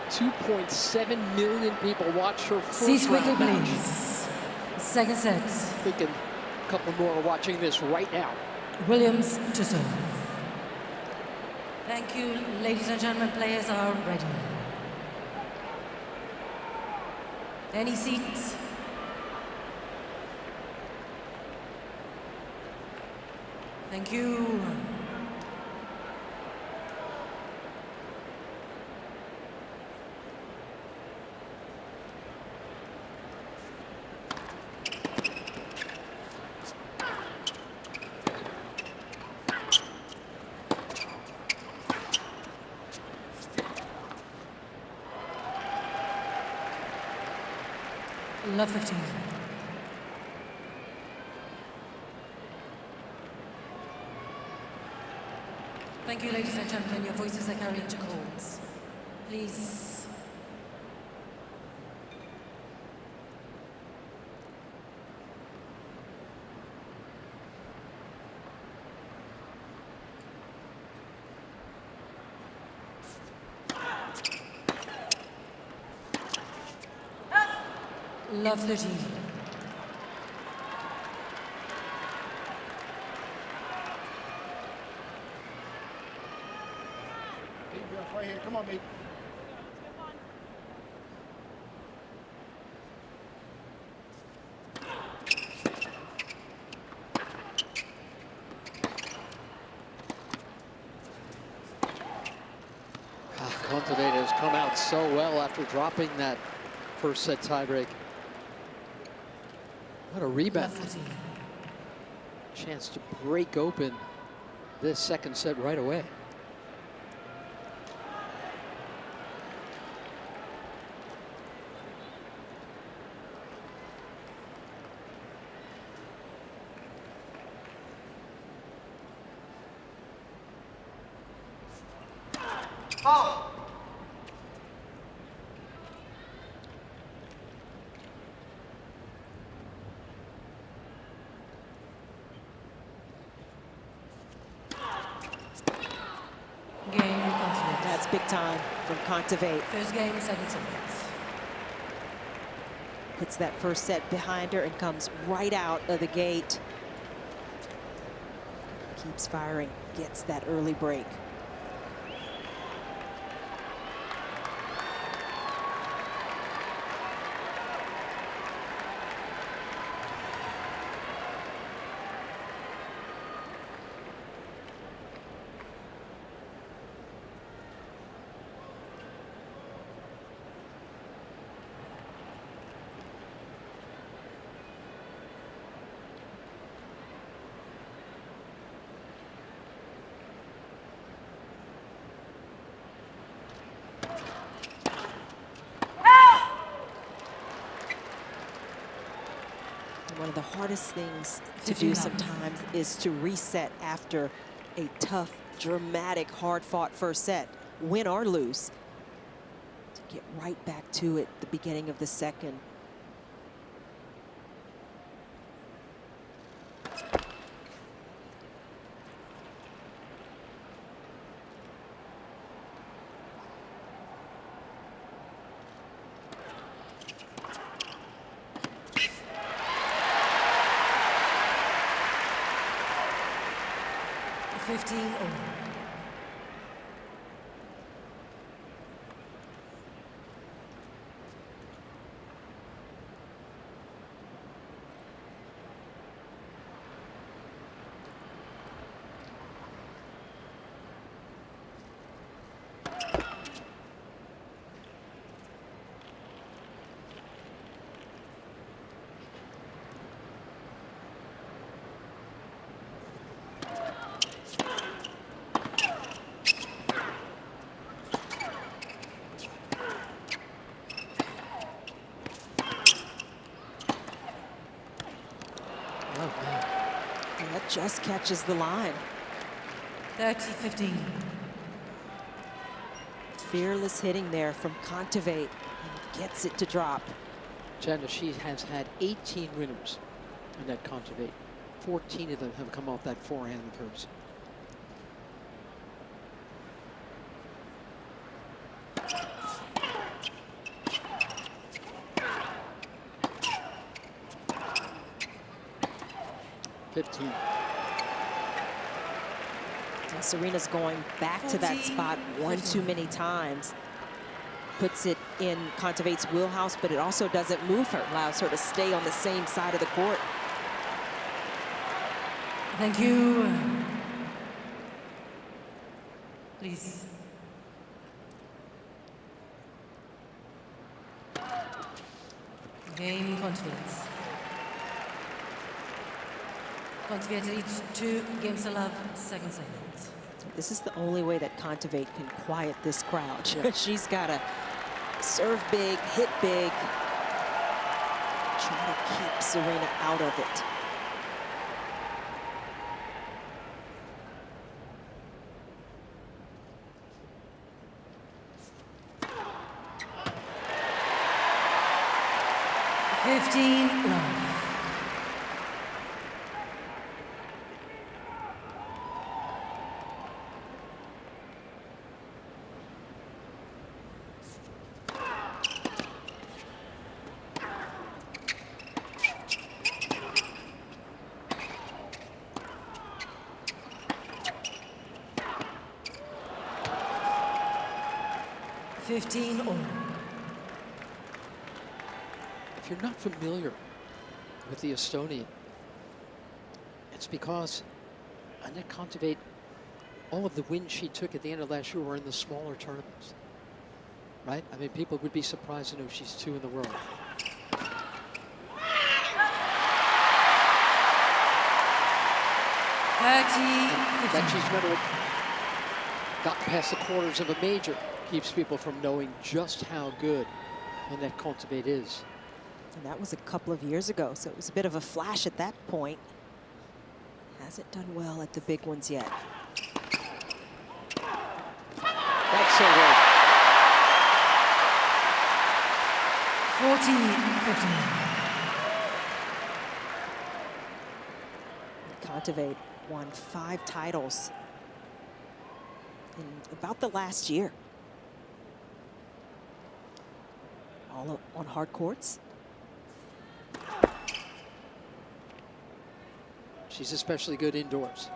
2.7 million people watched her first round match. Please. Second set. Thinking a couple more are watching this right now. Williams to serve. Thank you, ladies and gentlemen. Players are ready. Any seats? Thank you. Love 15. Thank you, ladies and gentlemen. Your voices are carrying to calls. Please. Love 13. Right here. Come on, mate. Kontaveit has come out so well after dropping that first set tiebreak. What a rebound. Chance to break open this second set right away. That's big time from Kontaveit. First game, 7 seconds. Puts that first set behind her and comes right out of the gate. Keeps firing, gets that early break. One of the hardest things to do sometimes is to reset after a tough, dramatic, hard-fought first set, win or lose, to get right back to it at the beginning of the second. just catches the line. 30-15. Fearless hitting there from Kontaveit and gets it to drop. Jenna, she has had 18 winners, Anett Kontaveit. 14 of them have come off that forehand of hers. And Serena's going back to that spot one too many times. Puts it in Kontaveit's wheelhouse, but it also doesn't move her, allows her to stay on the same side of the court. Thank you. Please. Game Kontaveit. Kontaveit leads 2 games to love, second set. This is the only way that Kontaveit can quiet this crowd. Yeah. She's got to serve big, hit big, try to keep Serena out of it. Love. If you're not familiar with the Estonian, it's because Anett Kontaveit, all of the wins she took at the end of last year were in the smaller tournaments, right? I mean, people would be surprised to know she's 2 in the world. That she's never gotten past the quarters of a major keeps people from knowing just how good Anett Kontaveit is. And that was a couple of years ago, so it was a bit of a flash at that point. Hasn't done well at the big ones yet. That's so good. 40-15. Kontaveit won 5 titles in about the last year. All on hard courts. She's especially good indoors.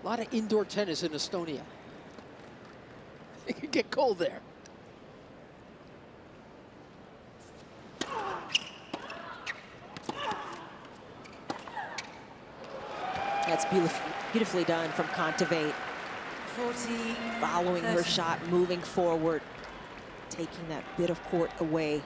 A lot of indoor tennis in Estonia. It could get cold there. That's beautifully done from Kontaveit. 40. Following her shot, moving forward, taking that bit of court away.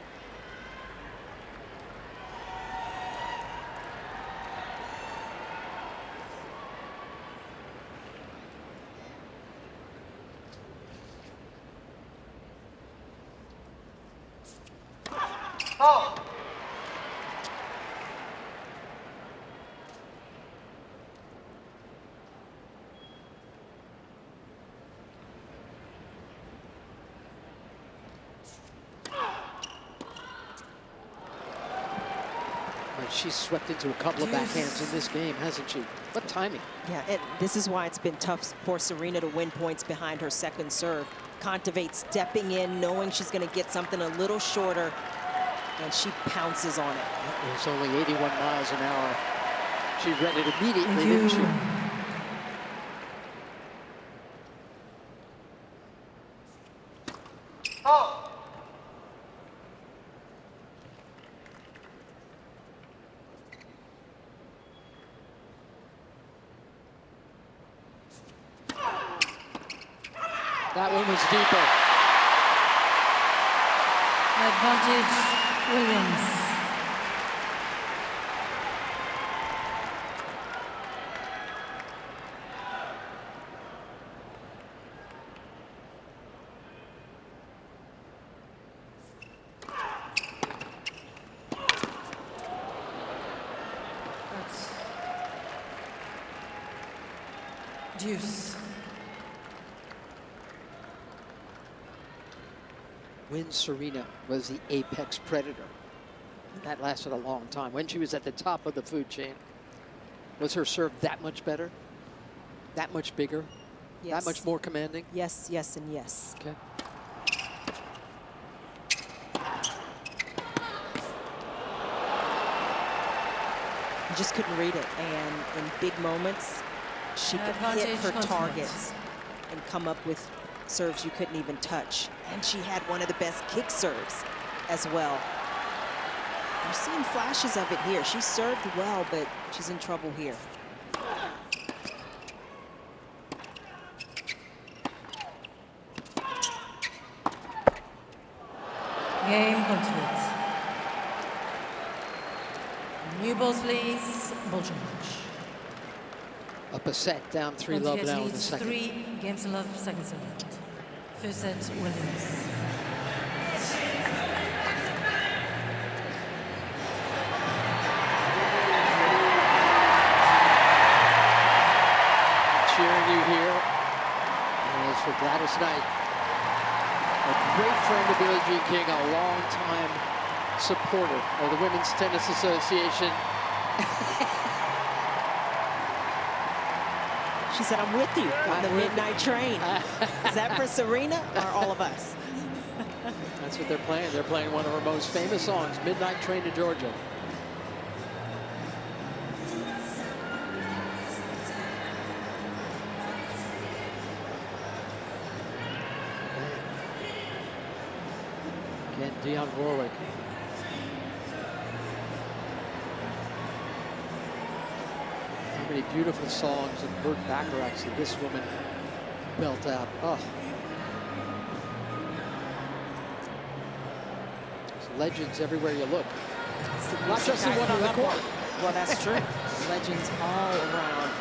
She's swept into a couple of backhands in this game, hasn't she? What timing. Yeah, and this is why it's been tough for Serena to win points behind her second serve. Kontaveit stepping in, knowing she's going to get something a little shorter, and she pounces on it. It was only 81 miles an hour. She read it immediately, didn't she? That one was deeper. Advantage, Williams. Deuce. When Serena was the apex predator, that lasted a long time. When she was at the top of the food chain, was her serve that much better? That much bigger? Yes. That much more commanding? Yes, yes, and yes. Okay. You just couldn't read it. And in big moments, she could hit her targets and come up with serves you couldn't even touch. And she had one of the best kick serves as well. You're seeing flashes of it here. She served well, but she's in trouble here. Game complete. New balls, please. Ball change. Up a set, down 3-love now in the leads second. 3 games to love, second set. First set, Williams. Cheering you here. And as for Gladys Knight, a great friend of Billie Jean King, a long-time supporter of the Women's Tennis Association. She said, I'm with you on the midnight train. Is that for Serena or all of us? That's what they're playing. They're playing one of her most famous songs, Midnight Train to Georgia. Again, Dionne Warwick. How many beautiful songs and Burt Bacharachs that this woman belt out. Oh. There's legends everywhere you look. Not just the one on the court. Well, that's true. Legends all around.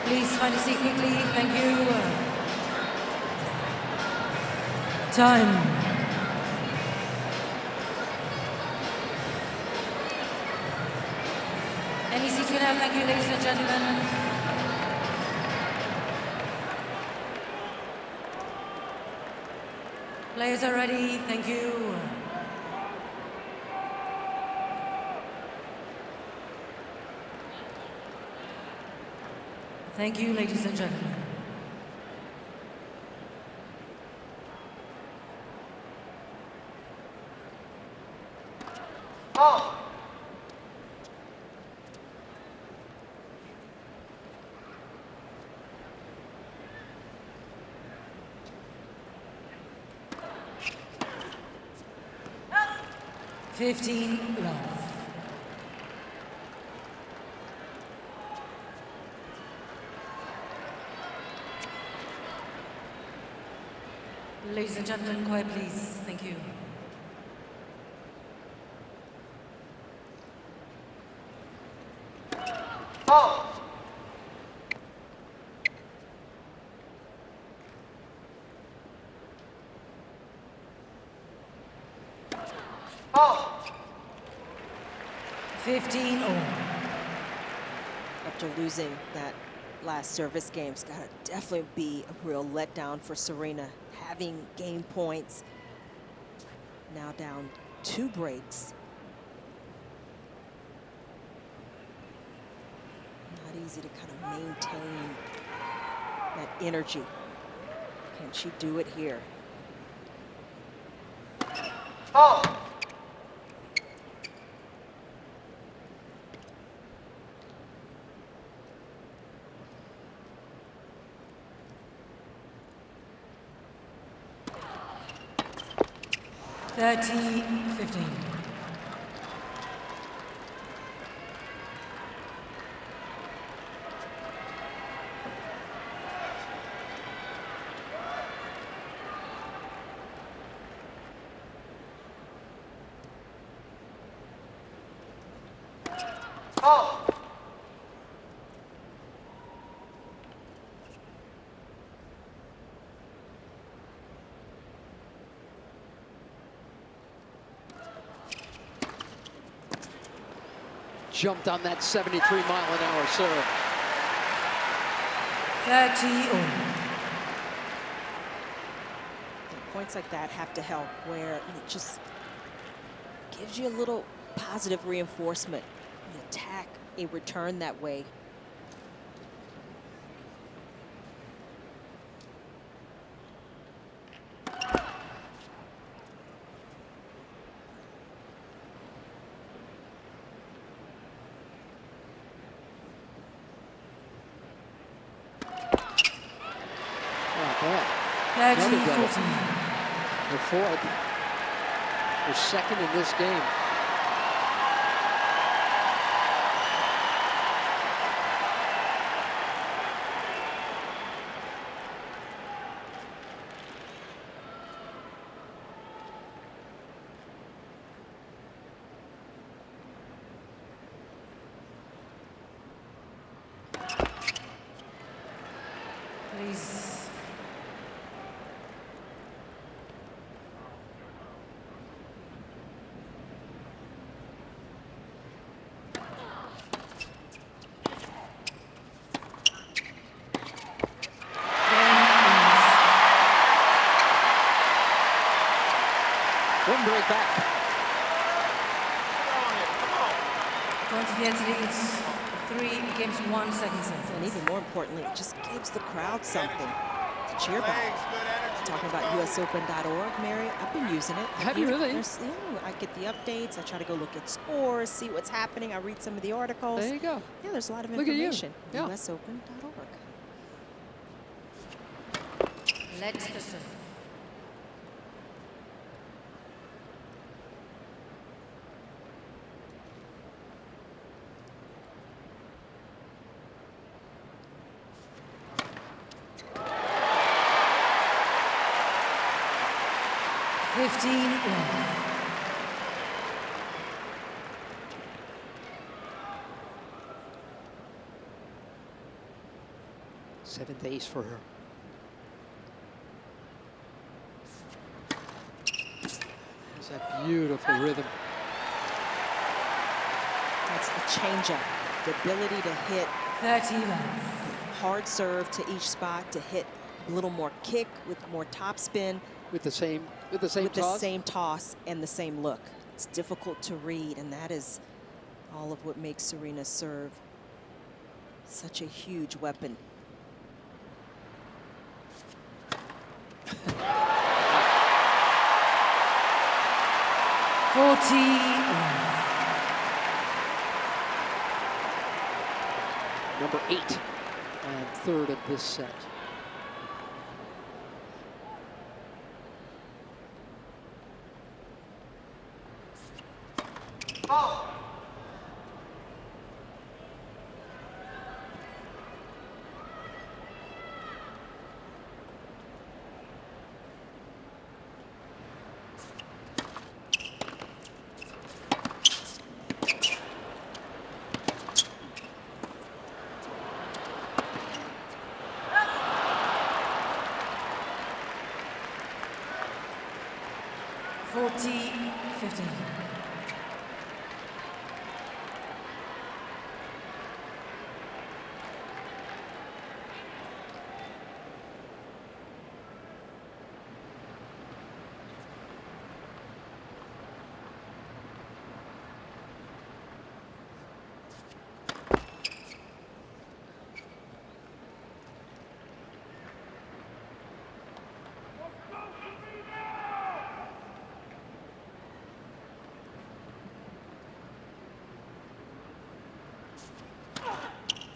Please find a seat quickly. Thank you. Time. Any seat for now. Thank you, ladies and gentlemen. Players are ready. Thank you. Thank you, ladies and gentlemen. Oh. Love. Ladies and gentlemen, quiet please. Thank you. Oh. Oh. 15 all. After losing that last service game, it's got to definitely be a real letdown for Serena. Having game points, now down 2 breaks. Not easy to kind of maintain that energy. Can she do it here? Oh. Thirty, 15. Oh. jumped on that 73-mile-an-hour serve. 30 all. Points like that have to help, where it just gives you a little positive reinforcement. You attack a return that way. Not bad. 30 Another double. 14. Her fourth. Her second in this game. Please. One break back. Kontaveit leads 3 games 1 second set. And even more importantly, it just gives the crowd something to cheer about. Talking about usopen.org, Mary, I've been using it. Have you really? I get the updates. I try to go look at scores, see what's happening. I read some of the articles. There you go. Yeah, there's a lot of Look at you. information. Yeah. usopen.org. Let's listen. Seventh ace for her. There's that beautiful rhythm. That's the changeup, the ability to hit 30 left. hard serve to each spot, to hit a little more kick with more topspin. With the same with toss? the same toss and the same look. It's difficult to read, and that is all of what makes Serena's serve such a huge weapon. Number 8 and third of this set. Oh.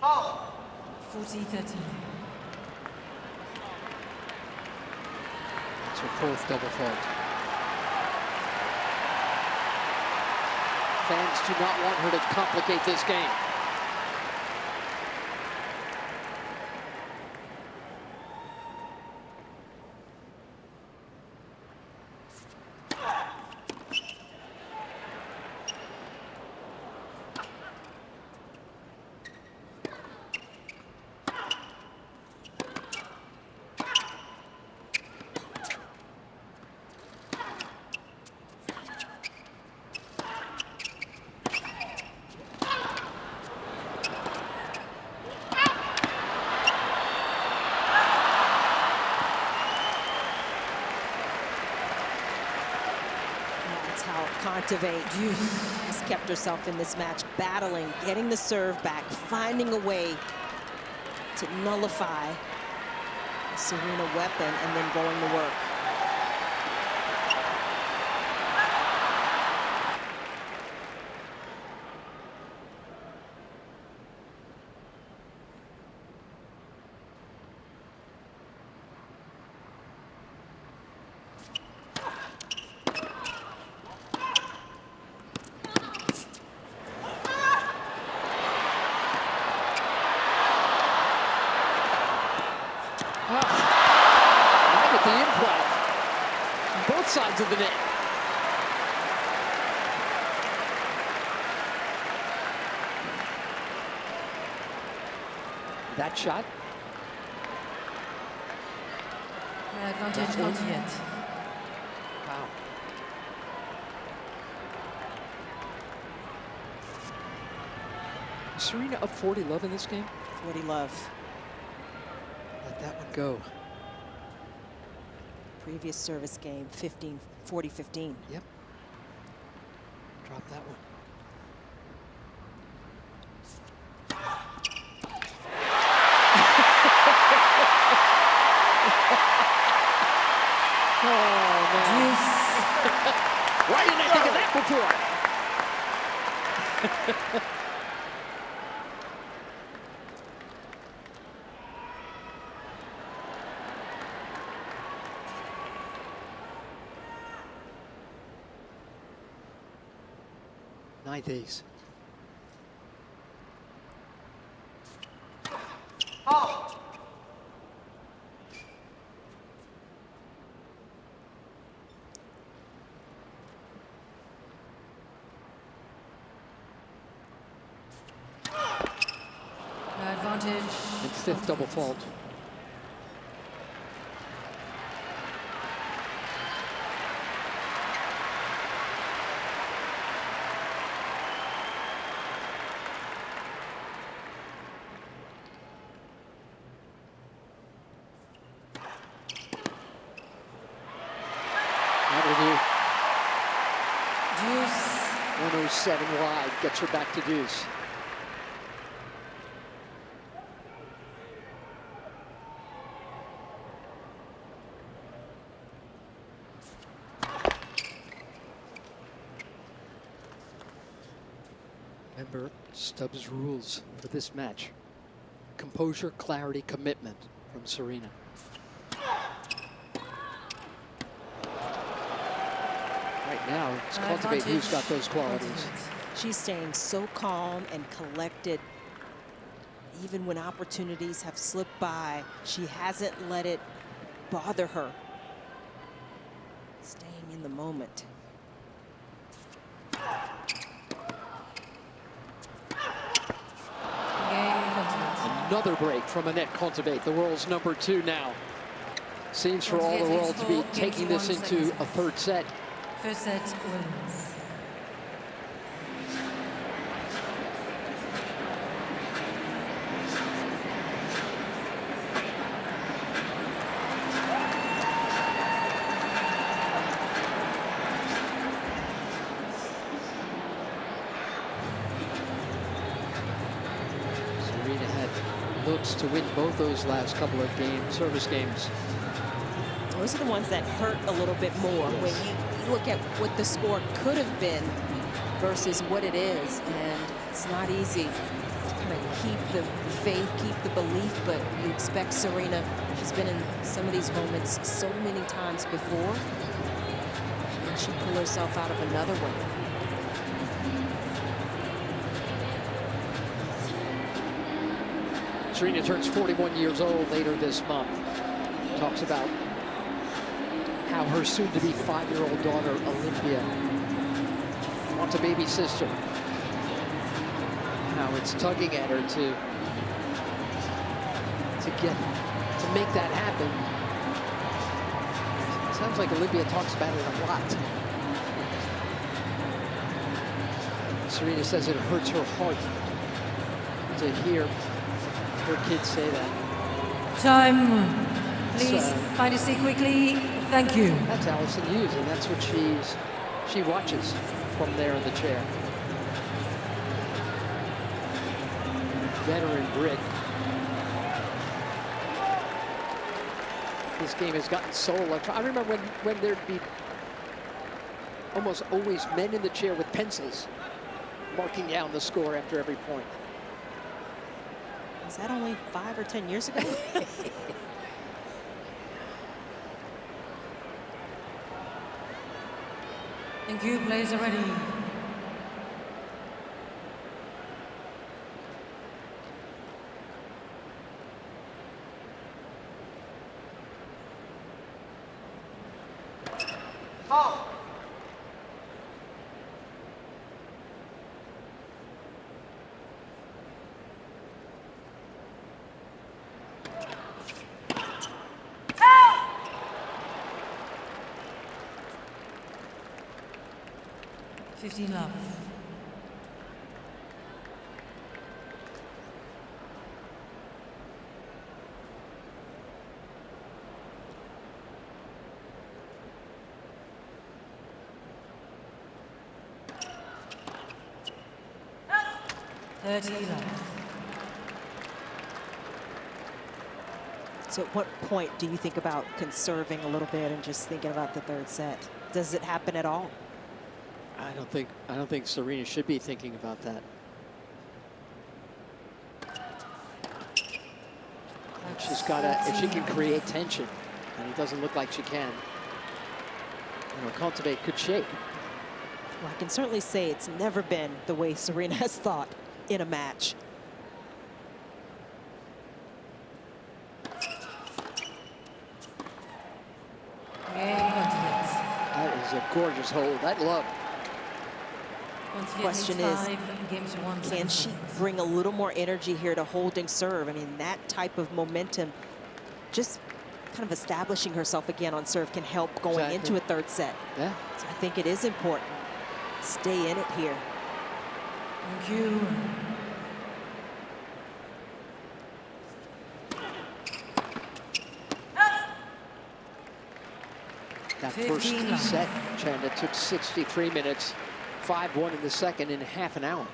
Oh. 40-13. That's her fourth double fault. Fans do not want her to complicate this game. Kontaveit has kept herself in this match, battling, getting the serve back, finding a way to nullify the Serena weapon, and then going to work. Right at the improv. Both sides of the net. That shot. Advantage not yet. Wow. Serena up 40-love in this game. 40-love. Let that one go. Previous service game, 40-15. Yep. Drop that one. Oh, man. Why didn't I think of that before? Ninth ace. Fault. Advantage. And fifth double fault. That'll do. Deuce. 107 wide, gets her back to deuce. Remember Stubbs' rules for this match. Composure, clarity, commitment from Serena. Right now, it's Kontaveit who's got those qualities. She's staying so calm and collected. Even when opportunities have slipped by, she hasn't let it bother her. Staying in the moment. Another break from Anett Kontaveit, the world's #2 now. Seems for all the world to be taking this into a third set. First set wins. Serena had looks to win both those last couple of service games. Those are the ones that hurt a little bit more when you look at what the score could have been versus what it is, and it's not easy to kind of keep the faith, keep the belief, but you expect Serena, she's been in some of these moments so many times before, and she pulled herself out of another one. Serena turns 41 years old later this month. Talks about how her soon-to-be 5-year-old daughter, Olympia, wants a baby sister. How it's tugging at her to make that happen. Sounds like Olympia talks about it a lot. Serena says it hurts her heart to hear her kids say that. Time. Please find a seat quickly. Thank you. That's Allison Hughes, and that's what she watches. from there in the chair. Veteran Brit. This game has gotten so electric. I remember when there'd be almost always men in the chair with pencils marking down the score after every point. Was that only 5 or 10 years ago? Thank you, players are ready. Fault. Out. 15 love. Out. 30 love. So at what point do you think about conserving a little bit and just thinking about the third set? Does it happen at all? I don't think Serena should be thinking about that. She's got to, if she can create tension, and it doesn't look like she can, you know, Kontaveit could shake. Well, I can certainly say it's never been the way Serena has thought in a match. That is a gorgeous hold. That love. Question is, can she bring a little more energy here to holding serve? I mean, that type of momentum, just kind of establishing herself again on serve, can help going into a third set. Yeah. So I think it is important. Stay in it here. Thank you. That first set, Chanda, took 63 minutes. 5-1 in the second in half an hour.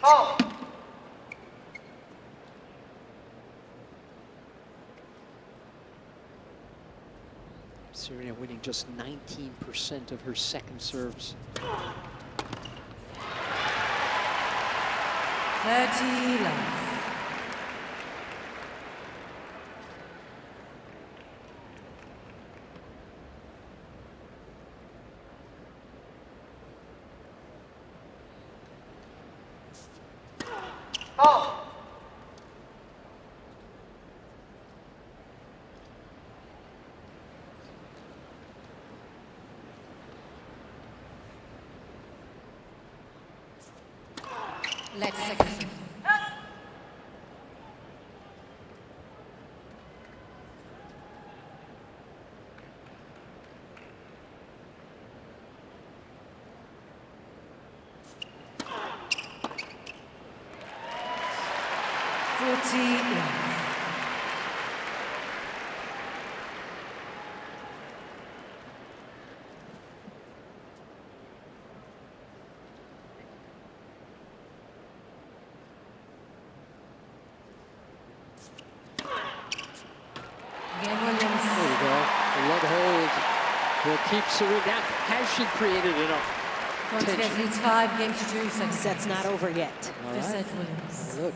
Fault. Serena winning just 19% of her second serves. 30 love. Fault. Let's second serve. Will keep Serena down. Has she created enough tension? Leads 5 games to 2. Second Set's not over yet. All right. Fifth set, Williams. Look.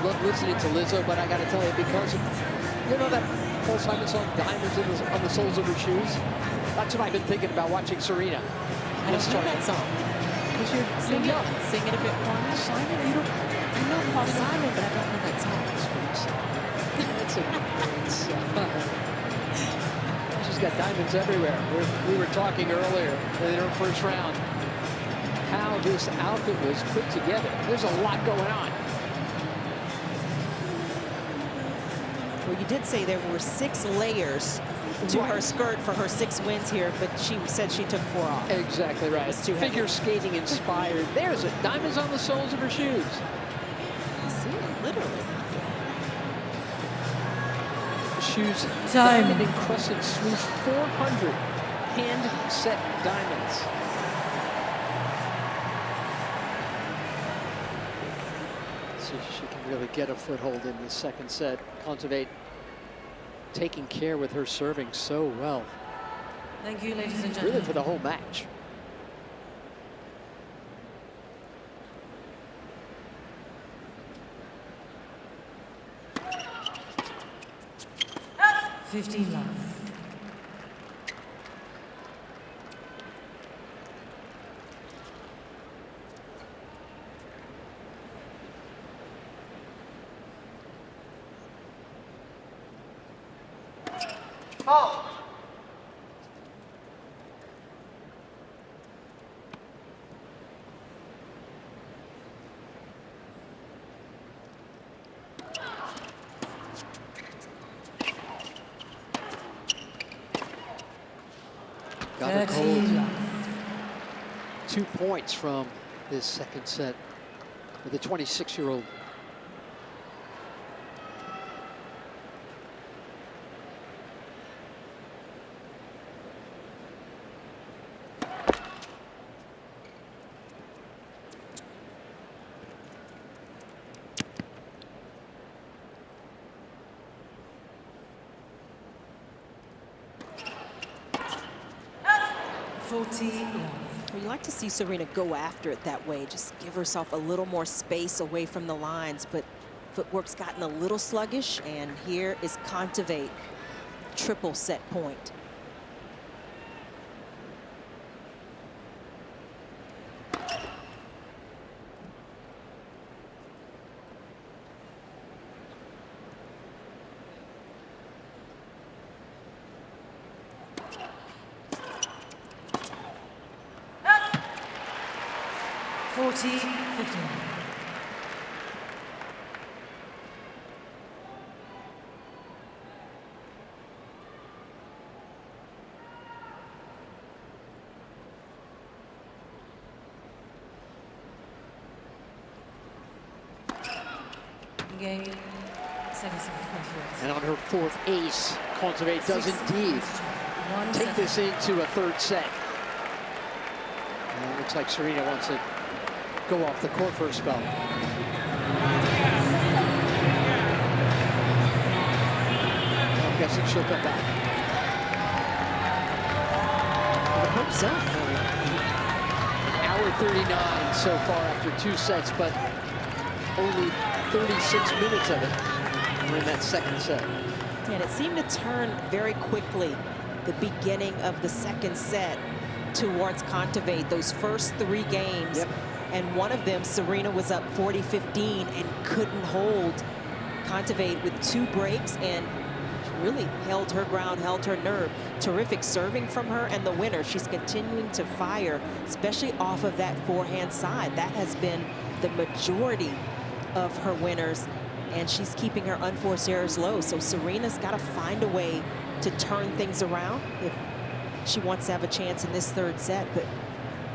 Love listening to Lizzo, but I got to tell you, because of, you know that Paul Simon song, Diamonds on the Soles of Her Shoes? That's what I've been thinking about watching Serena. I don't know that song. Because you're Sing young. it. Sing it a bit for me. Simon, you don't. I know Paul Simon, but I don't know that song. She's got diamonds everywhere. We were talking earlier in her first round how this outfit was put together. There's a lot going on. Well, you did say there were 6 layers to her skirt for her 6 wins here, but she said she took 4 off. Exactly right. It's too heavy. Figure skating inspired. There's it. Diamonds on the soles of her shoes. I see it, literally. The shoes, Time. diamond encrusted swoosh, 400 hand set diamonds. See if she can really get a foothold in the second set. Kontaveit taking care with her serving so well. Thank you, ladies and Really gentlemen. for the whole match. Out. 15 love. Fault. Got her 13 cold. love. 2 points from this second set with the 26-year-old. Out. 40 love. Well, you like to see Serena go after it that way, just give herself a little more space away from the lines, but footwork's gotten a little sluggish, and here is Kontaveit, triple set point. Out. 40, 15. Game, second set, 28. And on her 4th ace, Kontaveit does indeed take this into a 3rd set. And it looks like Serena wants to go off the court for a spell. I'm guessing she'll come back. I hope so. Hour 39 so far after 2 sets, but only 36 minutes of it are in that second set. And it seemed to turn very quickly, the beginning of the second set, towards Kontaveit. Those first 3 games, Yep. and one of them, Serena was up 40-15 and couldn't hold Kontaveit with 2 breaks, and really held her ground, held her nerve. Terrific serving from her, and the winner, she's continuing to fire, especially off of that forehand side. That has been the majority of her winners, and she's keeping her unforced errors low. So Serena's got to find a way to turn things around if she wants to have a chance in this 3rd set. But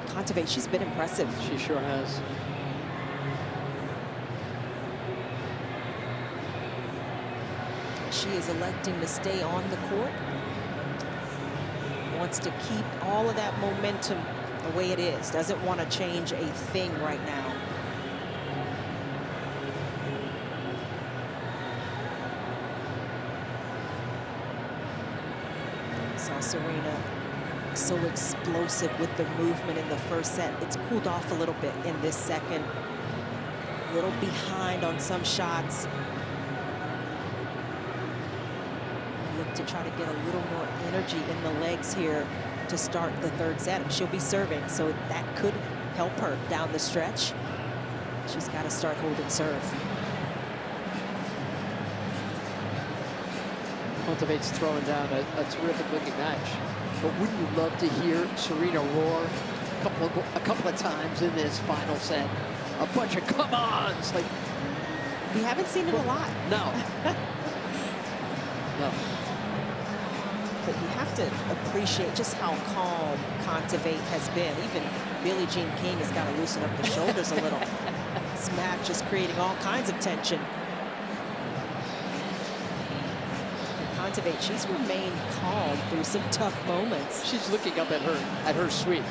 Kontaveit, she's been impressive. She sure has. She is electing to stay on the court. Wants to keep all of that momentum the way it is. Doesn't want to change a thing right now. Saw Serena so explosive with the movement in the first set. It's cooled off a little bit in this second. A little behind on some shots. Look to try to get a little more energy in the legs here to start the 3rd set. She'll be serving, so that could help her down the stretch. She's got to start holding serve. Kontaveit's throwing down a terrific looking match. But wouldn't you love to hear Serena roar a couple of times in this final set? A bunch of come-ons. Like, We haven't seen it a lot. no. No. But you have to appreciate just how calm Kontaveit has been. Even Billie Jean King has got to loosen up the shoulders a little. This match is creating all kinds of tension. Kontaveit, she's remained calm through some tough moments. She's looking up at her suite.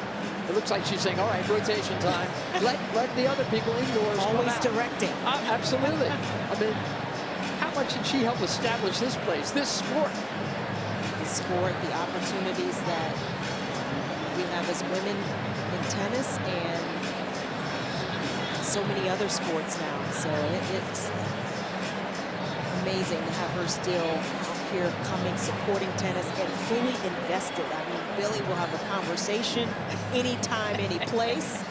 It looks like she's saying, all right, rotation time. let the other people indoors come Always out. directing. Absolutely. I mean, how much did she help establish this place, this sport? The sport, the opportunities that we have as women in tennis and so many other sports now. So it's amazing to have her still here coming, supporting tennis, and fully invested. I mean, Billie will have a conversation anytime, any place,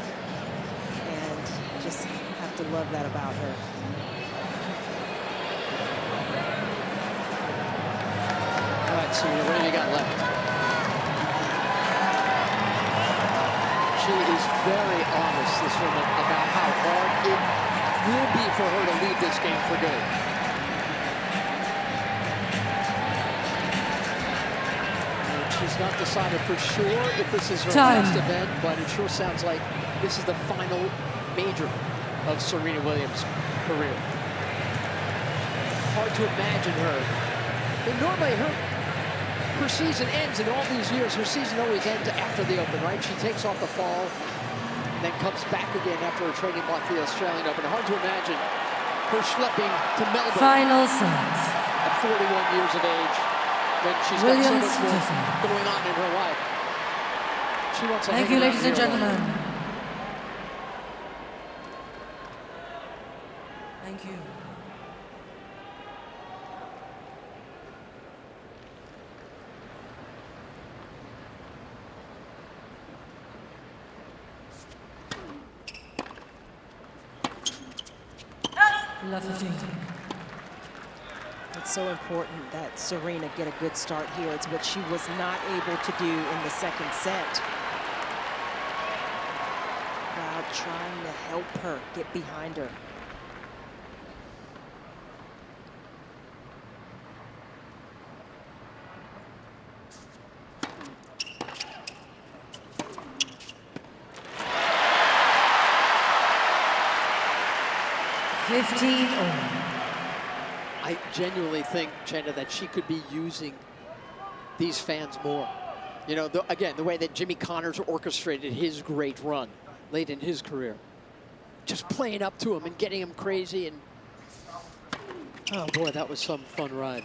and just have to love that about her. All right, Serena, what have you got left? She is very honest, this woman, about how hard it will be for her to leave this game for good. She's not decided for sure if this is her last event, but it sure sounds like this is the final major of Serena Williams' career. Hard to imagine her. And normally her season ends in all these years. Her season always ends after the Open, right? She takes off the fall, and then comes back again after a training block for the Australian Open. Hard to imagine her schlepping to Melbourne Final set. at 41 years of age. When she's got so much more going on in her life. She wants to Thank you, ladies and gentlemen. Thank you. Love 15. It's so important that Serena get a good start here. It's what she was not able to do in the second set. Crowd trying to help her get behind her. I genuinely think, Jenna, that she could be using these fans more. You know, again, the way that Jimmy Connors orchestrated his great run late in his career. Just playing up to him and getting him crazy. And oh, boy, that was some fun ride.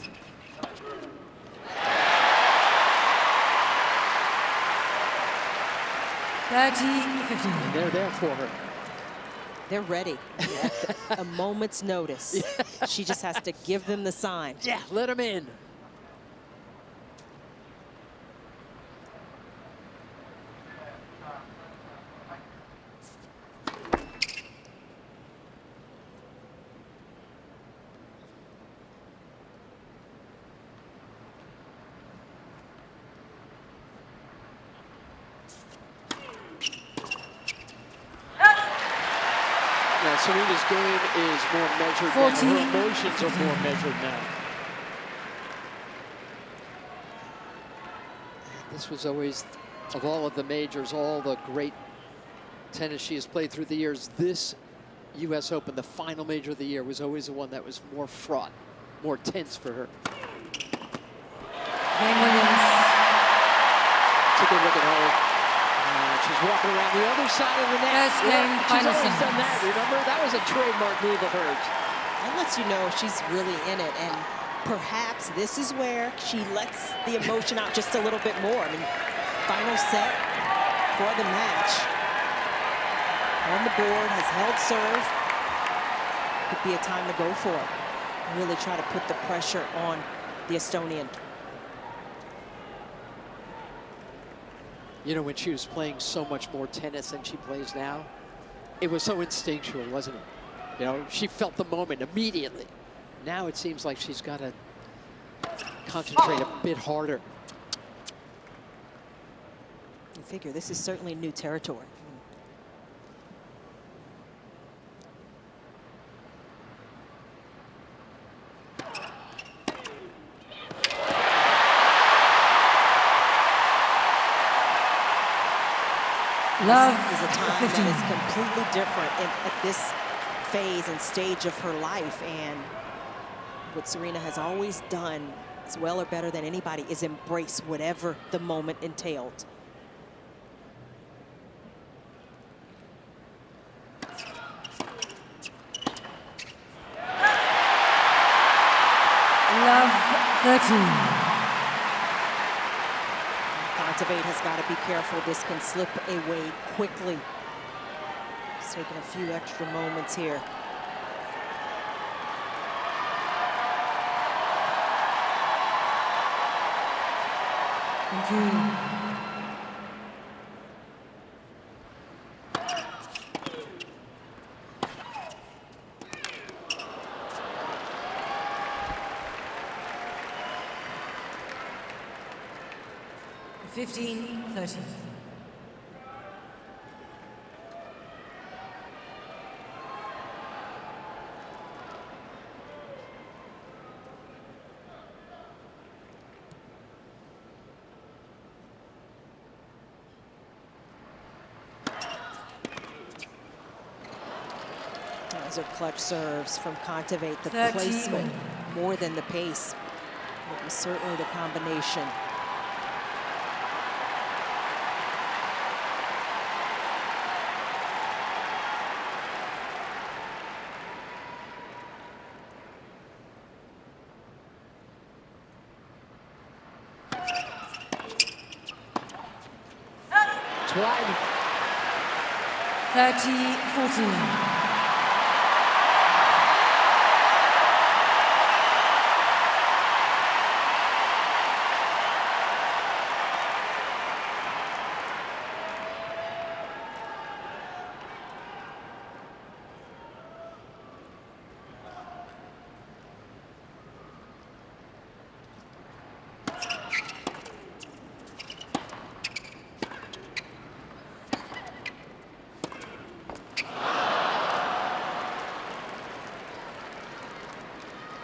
And they're there for her. They're ready. At a moment's notice. Yeah. She just has to give them the sign. Yeah, let them in. Serena's game is more measured now. Her emotions are more measured now. This was always, of all of the majors, all the great tennis she has played through the years, this US Open, the final major of the year, was always the one that was more fraught, more tense for her. It's a good look at her. She's walking around the other side of the net. First game, she's always done that, remember? That was a trademark move of hers. That lets you know she's really in it, and perhaps this is where she lets the emotion out just a little bit more. I mean, final set for the match. On the board, has held serve. Could be a time to go for it. Really try to put the pressure on the Estonian. You know, when she was playing so much more tennis than she plays now, it was so instinctual, wasn't it? You know, she felt the moment immediately. Now it seems like she's got to concentrate a bit harder. You figure this is certainly new territory. Love This is a time 15. that is completely different at this phase and stage of her life. And what Serena has always done as well or better than anybody is embrace whatever the moment entailed. Love 13. Kontaveit has got to be careful. This can slip away quickly. He's taking a few extra moments here. Thank you. Fifteen, 13. Those are clutch serves from Kontaveit. The 13. placement more than the pace. It was certainly the combination. It's wide. 30-14.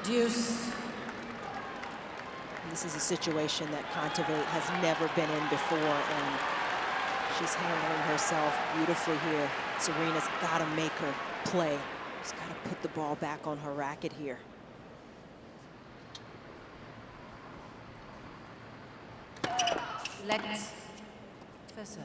Deuce. This is a situation that Kontaveit has never been in before, and she's handling herself beautifully here. Serena's got to make her play. She's got to put the ball back on her racket here. Let first serve.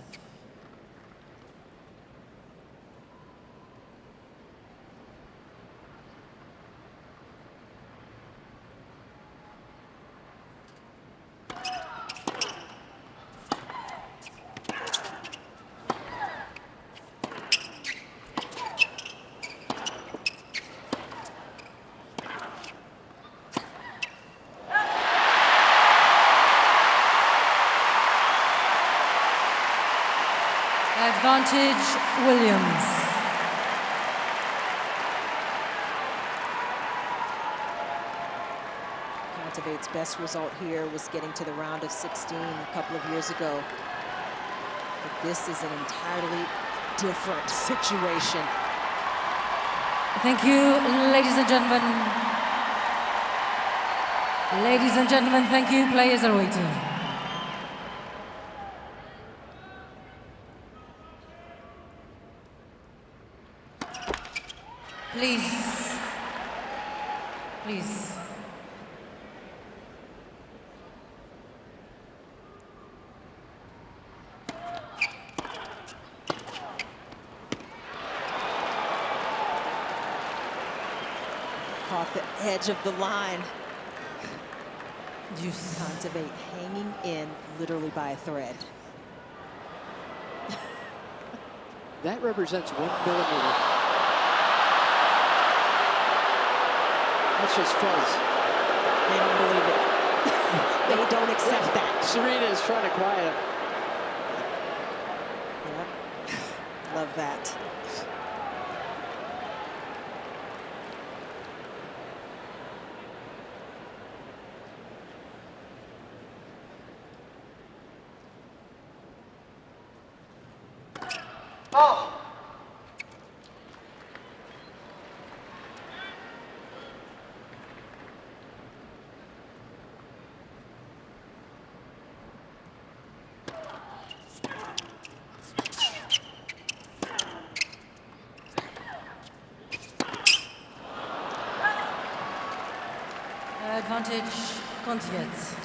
Advantage, Williams. Kontaveit's best result here was getting to the round of 16 a couple of years ago. But this is an entirely different situation. Thank you, ladies and gentlemen. Ladies and gentlemen, thank you. Players are waiting. Please. Please. Caught the edge of the line. Deuce. Kontaveit hanging in literally by a thread. That represents 1 millimeter. That's just fuzz. They don't believe it. They don't accept that. Serena is trying to quiet him. Love that. Fault. Advantage, Kontaveit.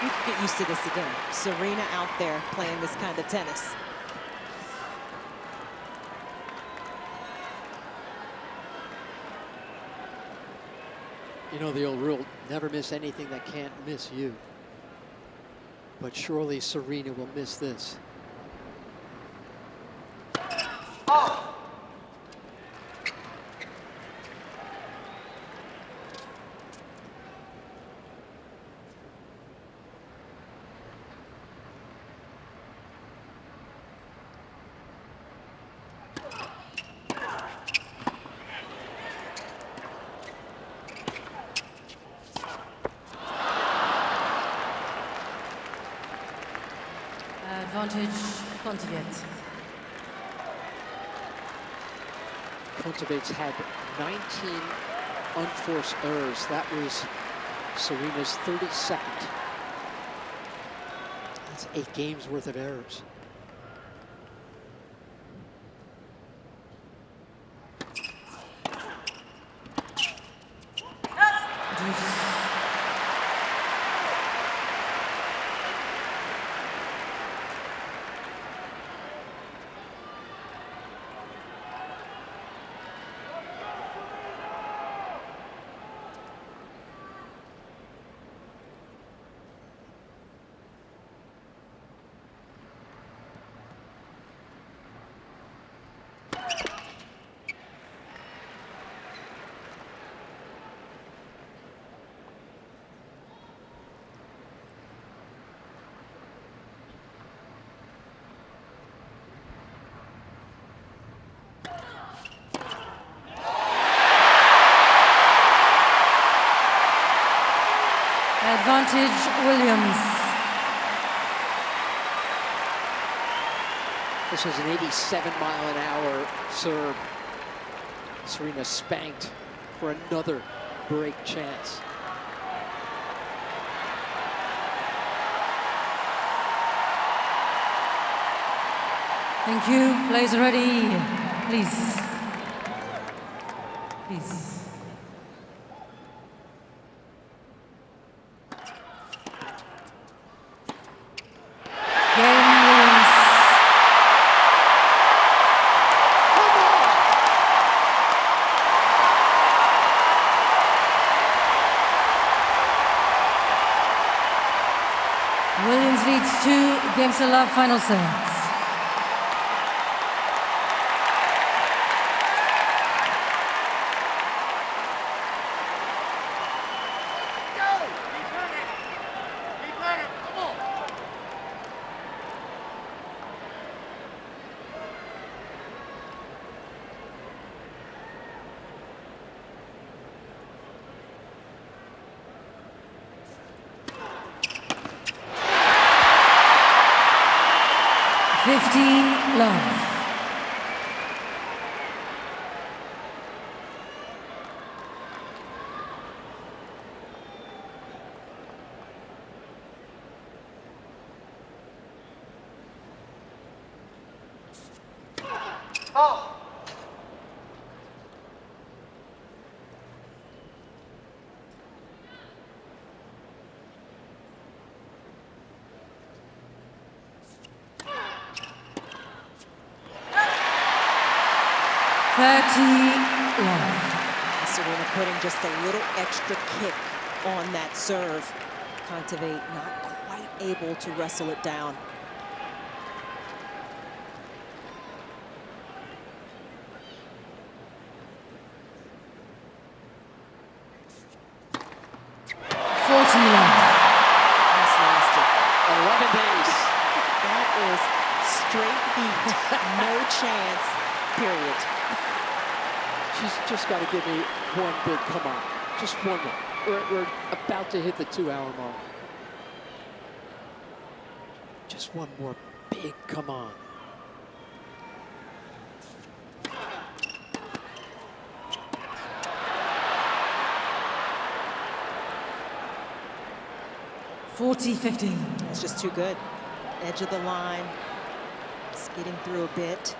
We could get used to this again. Serena out there playing this kind of tennis. You know the old rule, never miss anything that can't miss you. But surely Serena will miss this. Fault. Advantage, Kontaveit. Kontaveit's had 19 unforced errors. That was Serena's 32nd. That's 8 games worth of errors. Advantage, Williams. This was an 87-mile-an-hour serve. Serena spanked for another break chance. Thank you. Players are ready. Please. Please. Williams leads 2 games to love, final sets. Love. Fault. Serena putting just a little extra kick on that serve. Kontaveit not quite able to wrestle it down. That's nasty. 11 days. That is straight heat. No chance, period. She's just got to give me one big come on. Just one more. We're about to hit the 2-hour mark. Just one more big come on. It's just too good. Edge of the line, skidding through a bit.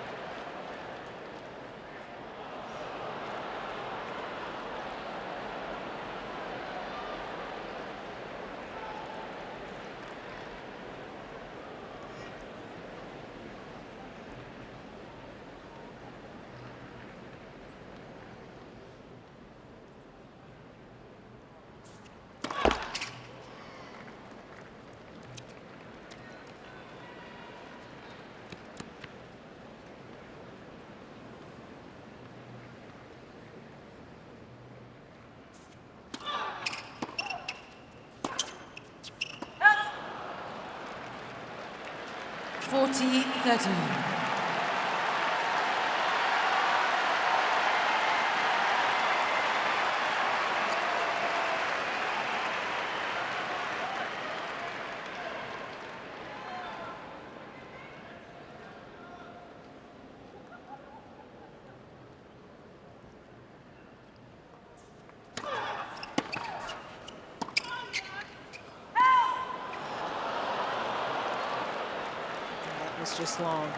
It's just long.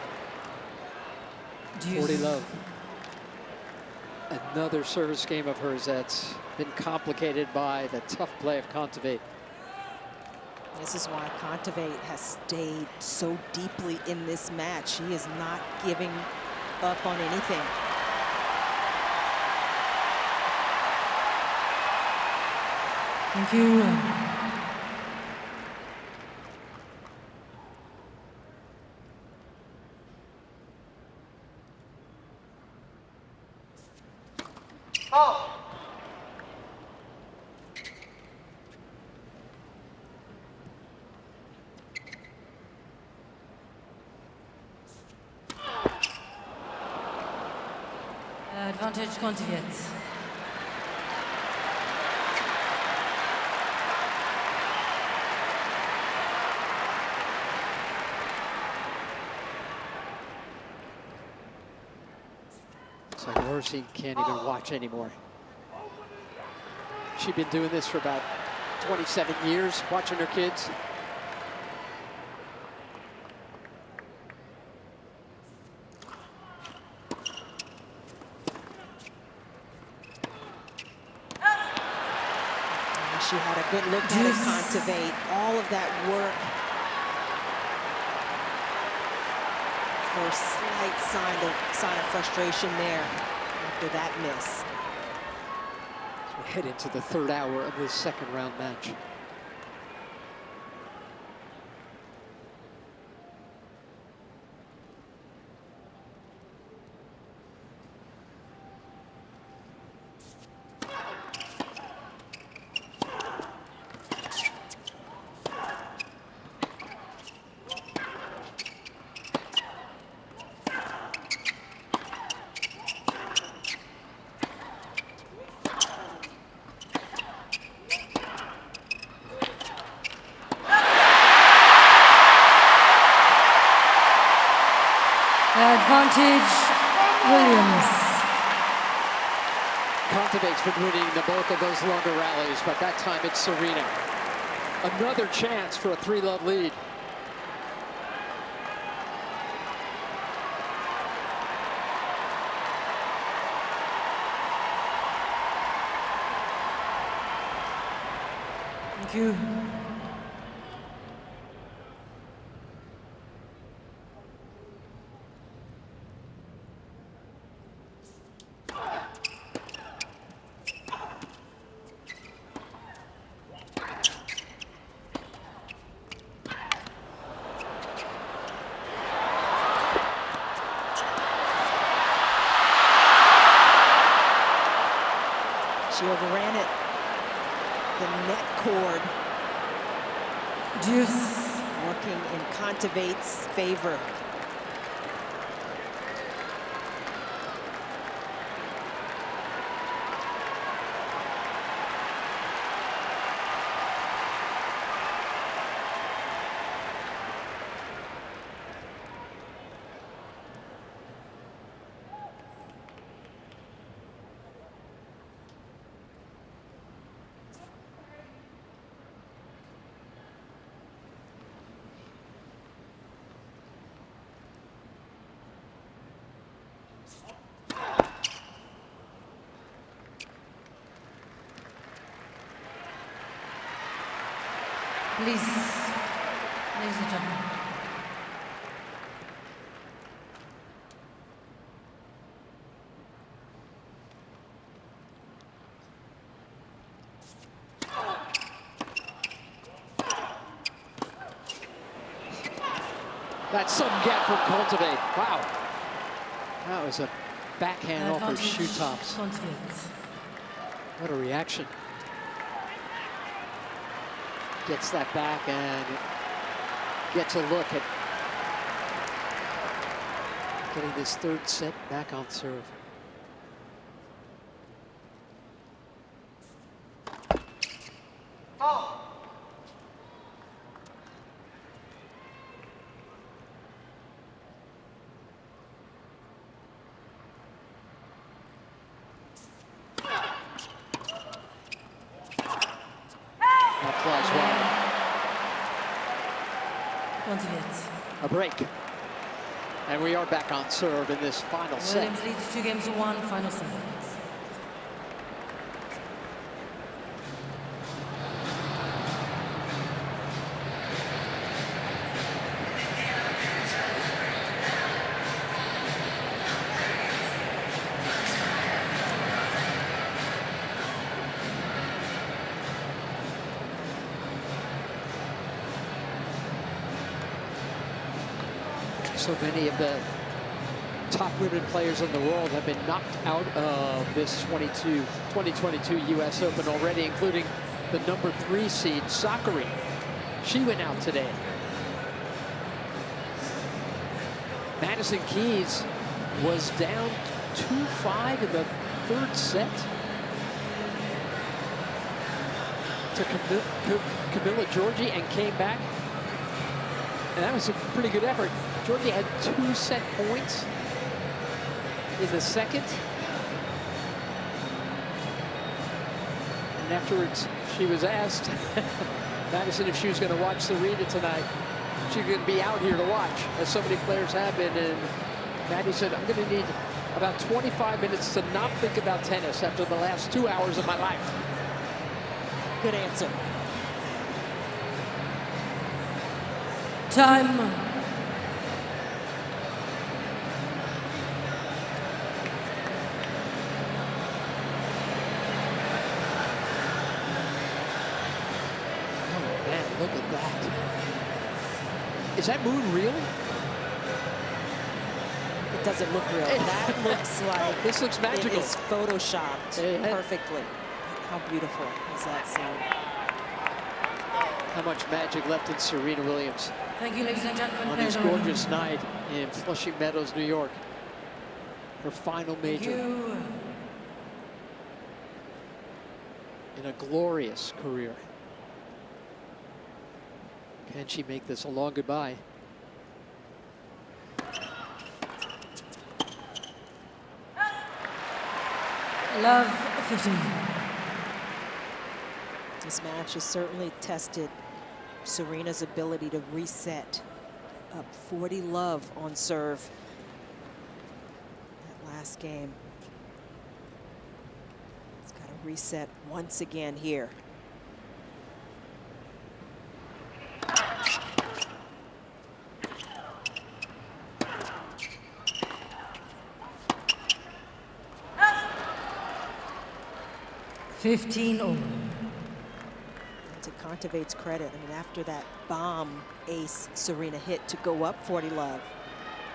40 love. Another service game of hers that's been complicated by the tough play of Kontaveit. This is why Kontaveit has stayed so deeply in this match. She is not giving up on anything. Thank you. Fault. Advantage Kontaveit. It's like Mercy can't even watch anymore. She's been doing this for about 27 years, watching her kids. She had a good look at it, Kontaveit. All of that work for a slight sign of frustration there after that miss. As we head into the 3rd hour of this 2nd round match. Advantage Williams. Kontaveit's been winning the bulk of those longer rallies, but that time it's Serena. Another chance for a 3-love lead. Thank you. She overran it. The net cord Deuce. working in Kontaveit's favor. Please, ladies and gentlemen. That's some gap from Kontaveit. Wow. That was a backhand off her shoe tops. Kontaveit. What a reaction. Gets that back and gets a look at getting this third set back on serve. Oh. That flies wide. Kontaveit. A break. And we are back on serve in this final set. Williams leads 2-1, final set. So many of the top women players in the world have been knocked out of this 2022 US Open already, including the #3 seed, Sakkari. She went out today. Madison Keys was down 2-5 in the third set to Camilla Giorgi and came back. And that was a pretty good effort. Giorgi had 2 set points in the second. And afterwards, she was asked, Madison, if she was going to watch Serena tonight. She's going to be out here to watch, as so many players have been. And Maddie said, I'm going to need about 25 minutes to not think about tennis after the last 2 hours of my life. Good answer. Time. Look at that. Is that moon real? It doesn't look real. That looks like this looks magical. It is photoshopped perfectly. How beautiful is that scene? How much magic left in Serena Williams Thank you, ladies and gentlemen. on this gorgeous night in Flushing Meadows, New York. Her final major in a glorious career. Can she make this a long goodbye? Love 15. This match has certainly tested Serena's ability to reset. Up 40 love on serve. That last game. It's got to reset once again here. 15 all. And to Kontaveit's credit, I mean, after that bomb ace Serena hit to go up 40 love,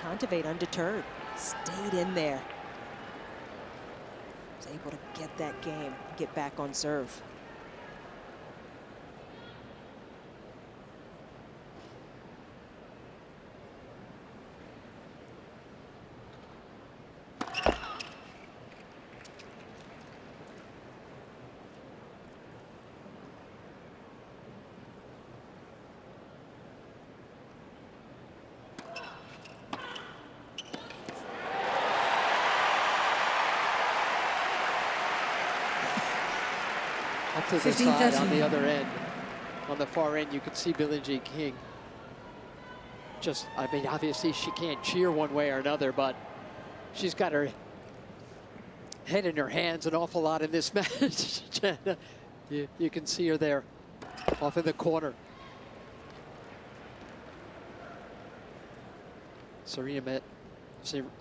Kontaveit undeterred, stayed in there. Was able to get that game, get back on serve. Up to the 15, side 13. on the other end, on the far end, you can see Billie Jean King. Just, I mean, obviously she can't cheer one way or another, but she's got her head in her hands an awful lot in this match. you can see her there, off in the corner.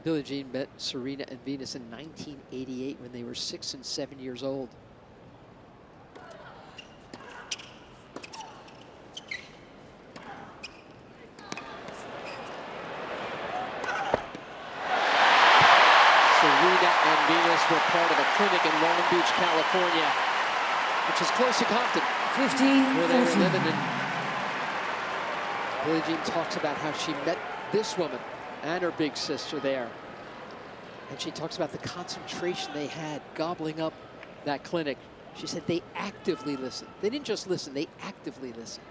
Billie Jean met Serena and Venus in 1988 when they were 6 and 7 years old. Serena and Venus were part of a clinic in Long Beach, California, which is close to Compton, 15, where they were 14. living. And Billie Jean talks about how she met this woman and her big sister there. And she talks about the concentration they had gobbling up that clinic. She said they actively listened. They didn't just listen, they actively listened.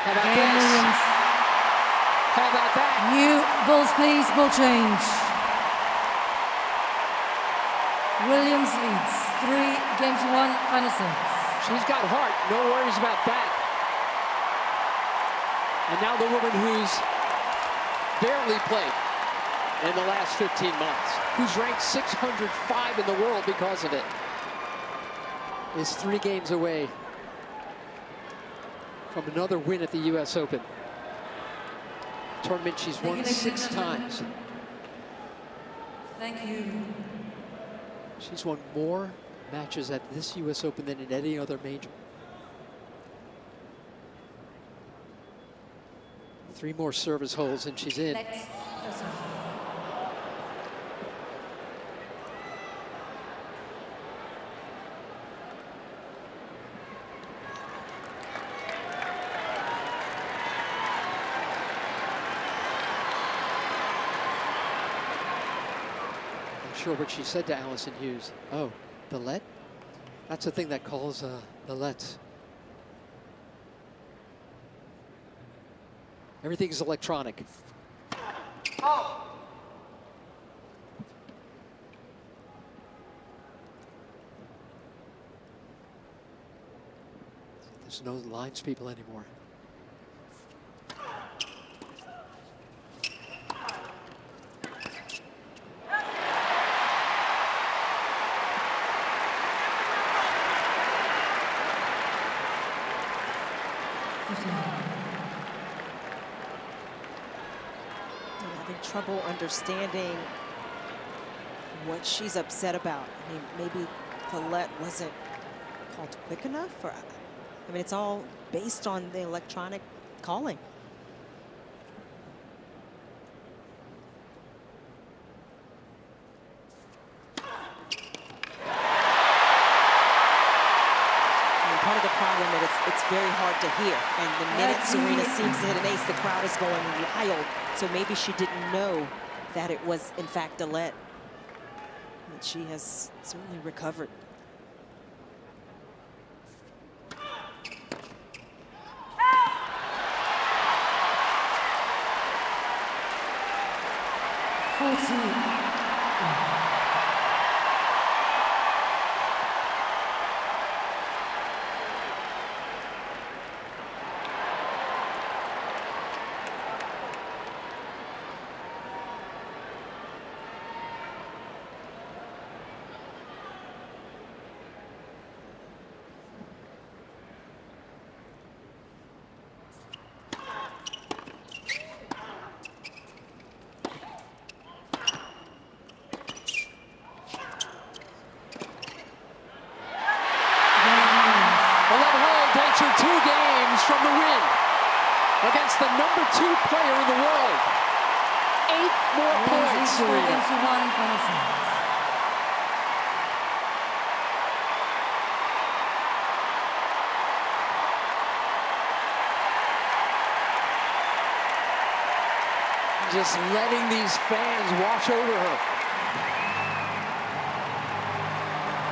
How about Game this? Williams. How about that? New balls, please. Ball change. Williams leads 3-1 final sets. She's got heart, no worries about that. And now the woman who's barely played in the last 15 months, who's ranked 605 in the world because of it, is 3 games away from another win at the US Open. Tournament she's Thank won you, ladies 6 and gentlemen. times. Thank you. She's won more matches at this US Open than in any other major. 3 more service holes and she's in. Next. First off. Sure what she said to Allison Hughes. Oh, the let? That's the thing that calls the lets. Everything's electronic. Oh. There's no lines people anymore. Trouble understanding what she's upset about. I mean, maybe the let wasn't called quick enough, or I mean, it's all based on the electronic calling. And part of the problem is it's very hard to hear. And the minute Serena seems to hit an ace, the crowd is going wild. So maybe she didn't know that it was, in fact, a let. But she has certainly recovered. hole takes her 2 games from the win against the #2 player in the world. 8 more points, Serena. Just letting these fans wash over her.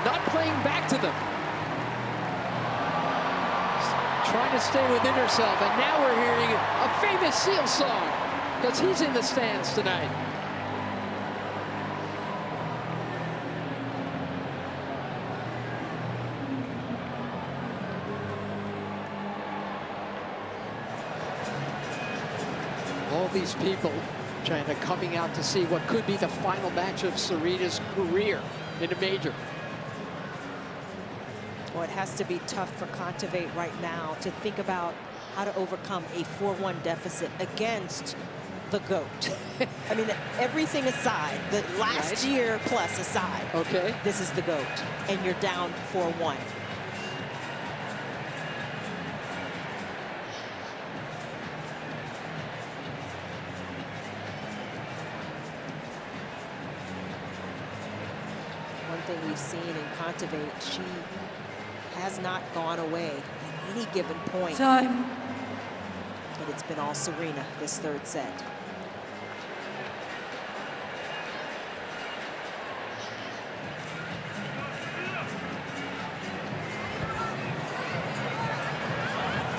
Not playing back to them. Trying to stay within herself, and now we're hearing a famous Seal song, because he's in the stands tonight. All these people trying to coming out to see what could be the final match of Serena's career in a major. Well, it has to be tough for Kontaveit right now to think about how to overcome a 4-1 deficit against the GOAT. I mean, everything aside, the last year plus aside, okay, this is the GOAT, and you're down 4-1. One thing we've seen in Kontaveit, she has not gone away at any given point. Time. But it's been all Serena this 3rd set.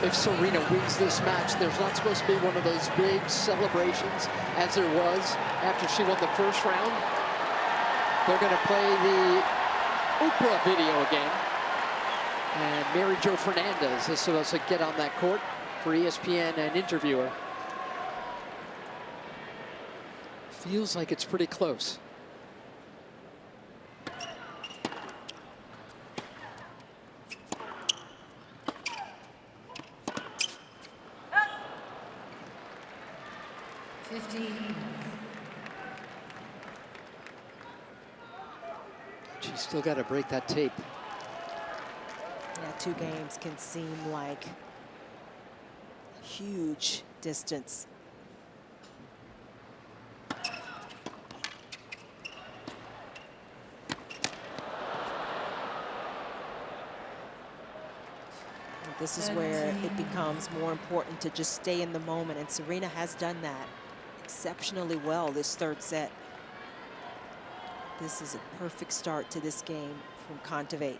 If Serena wins this match, there's not supposed to be one of those big celebrations as there was after she won the 1st round. They're going to play the Oprah video again. And Mary Jo Fernandez is supposed to get on that court for ESPN and interviewer. Feels like it's pretty close. She's still got to break that tape. Yeah, 2 games can seem like a huge distance. And this is where it becomes more important to just stay in the moment, and Serena has done that exceptionally well this 3rd set. This is a perfect start to this game from Kontaveit.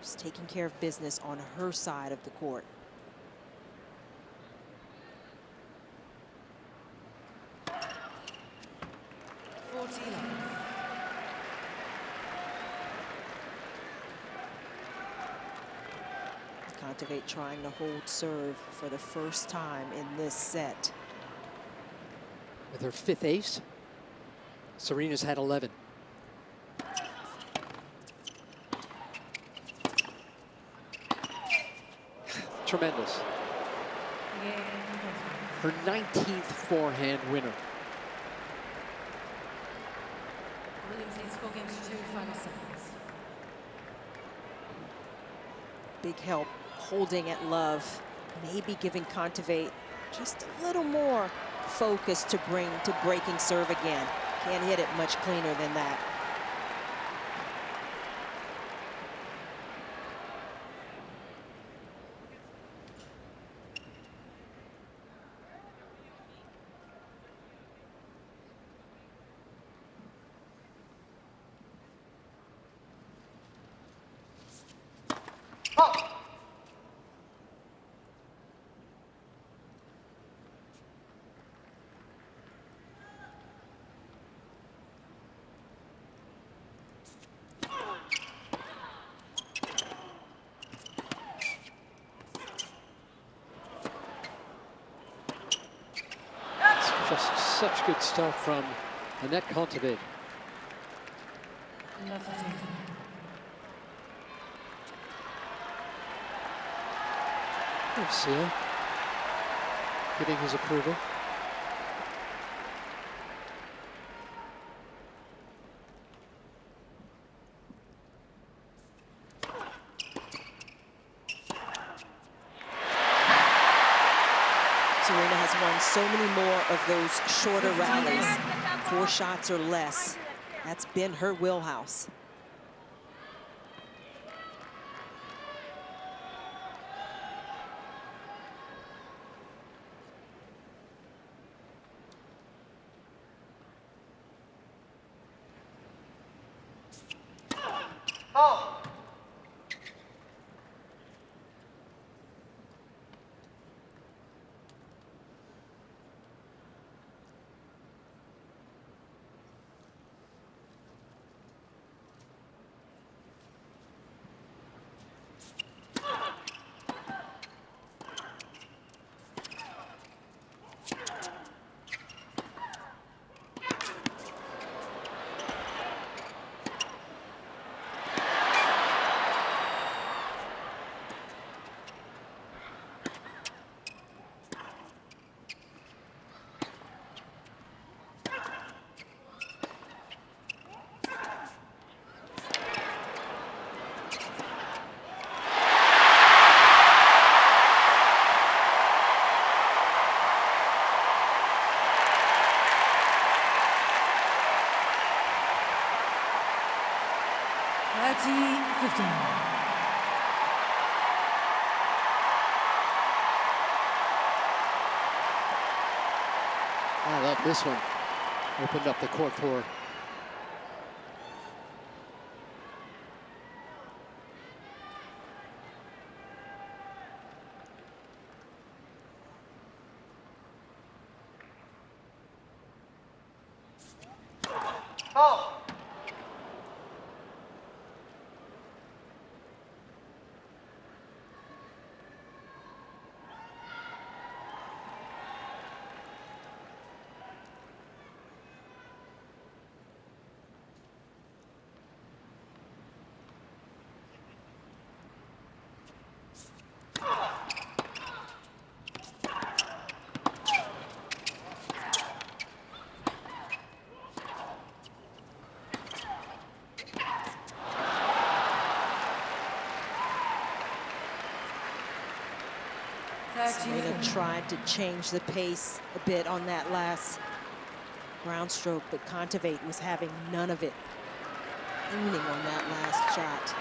Just taking care of business on her side of the court. Kontaveit trying to hold serve for the 1st time in this set. With her 5th ace, Serena's had 11. Tremendous. Her 19th forehand winner. Williams leads 4 games to 2 final sets. Big help holding at love, maybe giving Kontaveit just a little more focus to bring to breaking serve again. Can't hit it much cleaner than that. Just such good stuff from Anett Kontaveit. There's Seal giving his approval. Serena has won so many more of those shorter rallies, 4 shots or less. That's been her wheelhouse. Oh. I love this one. Opened up the court for her. Oh. Serena tried to change the pace a bit on that last ground stroke, but Kontaveit was having none of it, leaning on that last shot.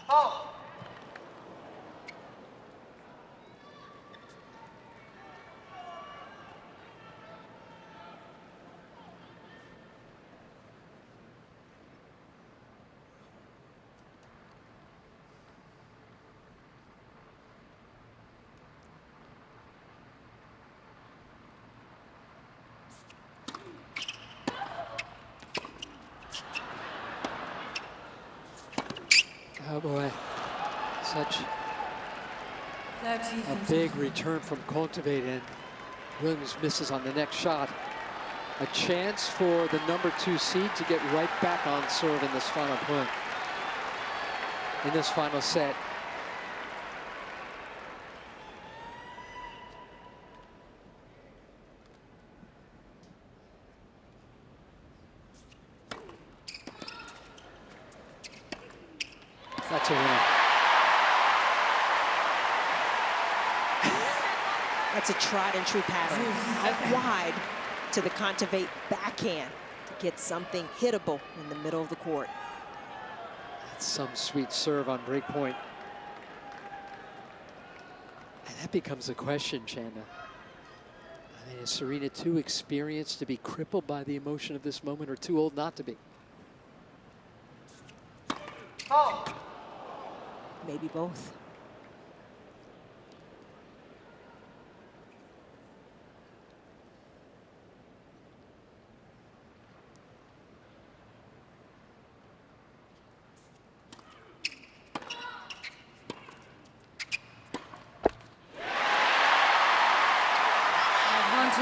Oh. Oh boy, such a big return from Kontaveit, and Williams misses on the next shot. A chance for the #2 seed to get right back on serve in this final point, in this final set. That's a winner. That's a tried and true pattern. Out wide to the Kontaveit backhand to get something hittable in the middle of the court. That's some sweet serve on break point. And that becomes a question, Chanda. I mean, is Serena too experienced to be crippled by the emotion of this moment, or too old not to be? Oh. Maybe both.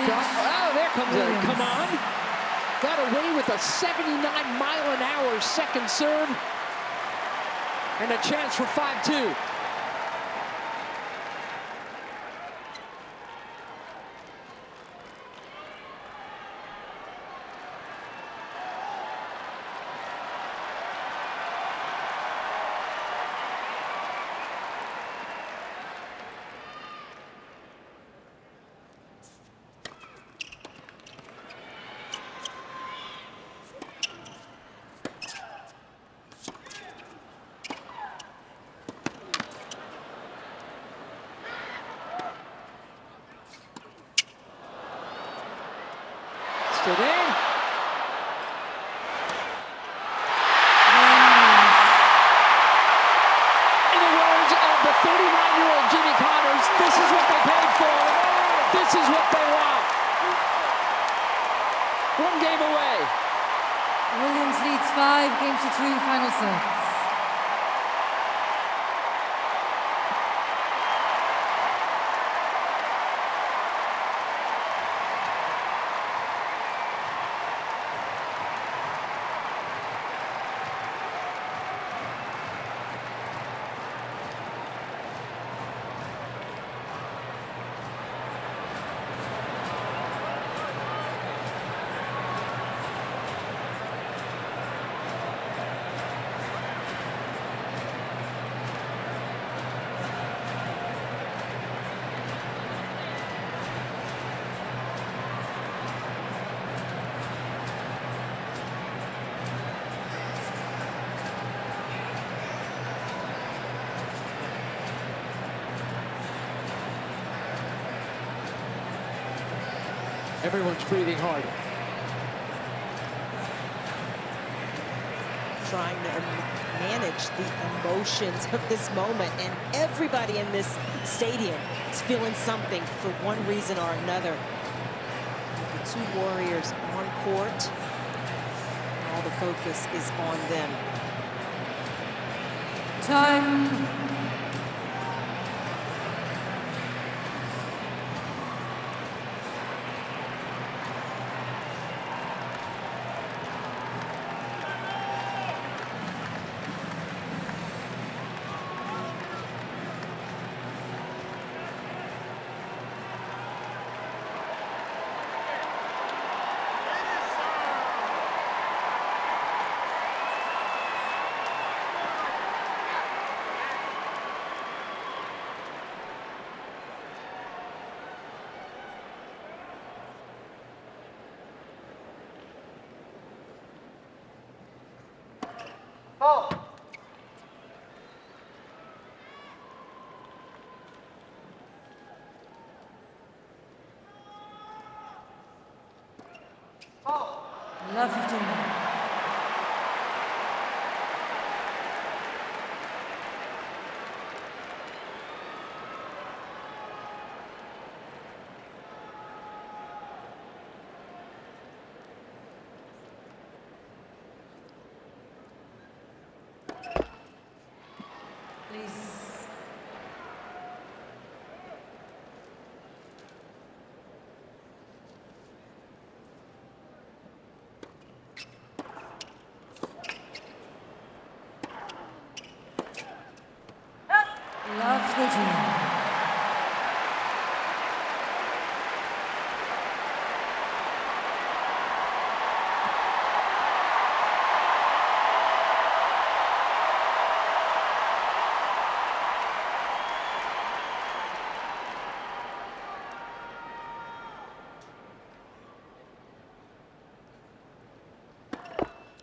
Oh, there comes a, come on. Got away with a 79-mile-an-hour second serve. And a chance for 5-2. it in. In the words of the 39-year-old Jimmy Connors, this is what they paid for. This is what they want. One game away. Williams leads 5 games to 3, final sets. Everyone's breathing hard. Trying to manage the emotions of this moment, and everybody in this stadium is feeling something for one reason or another. The two warriors on court, all the focus is on them. Time. Fault. Fault. Love 15. Please. Love 13.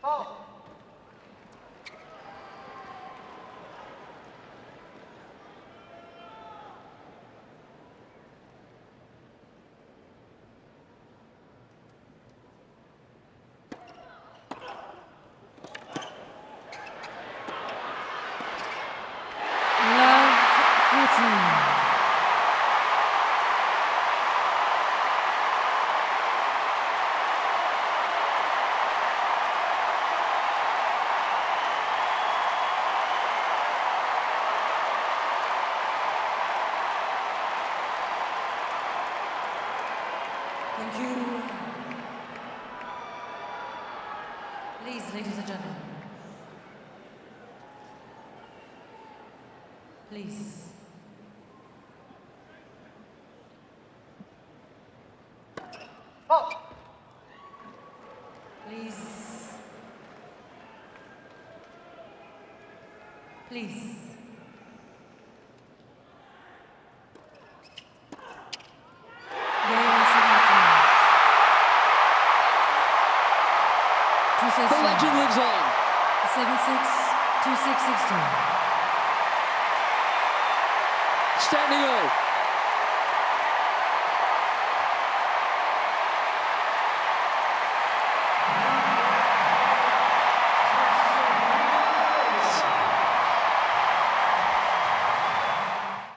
Fault. Love 14. Thank you. Please, ladies and gentlemen. Please. Fault. Please. Please. The legend lives on. 7-6, 2-6, 6-2. Standing O.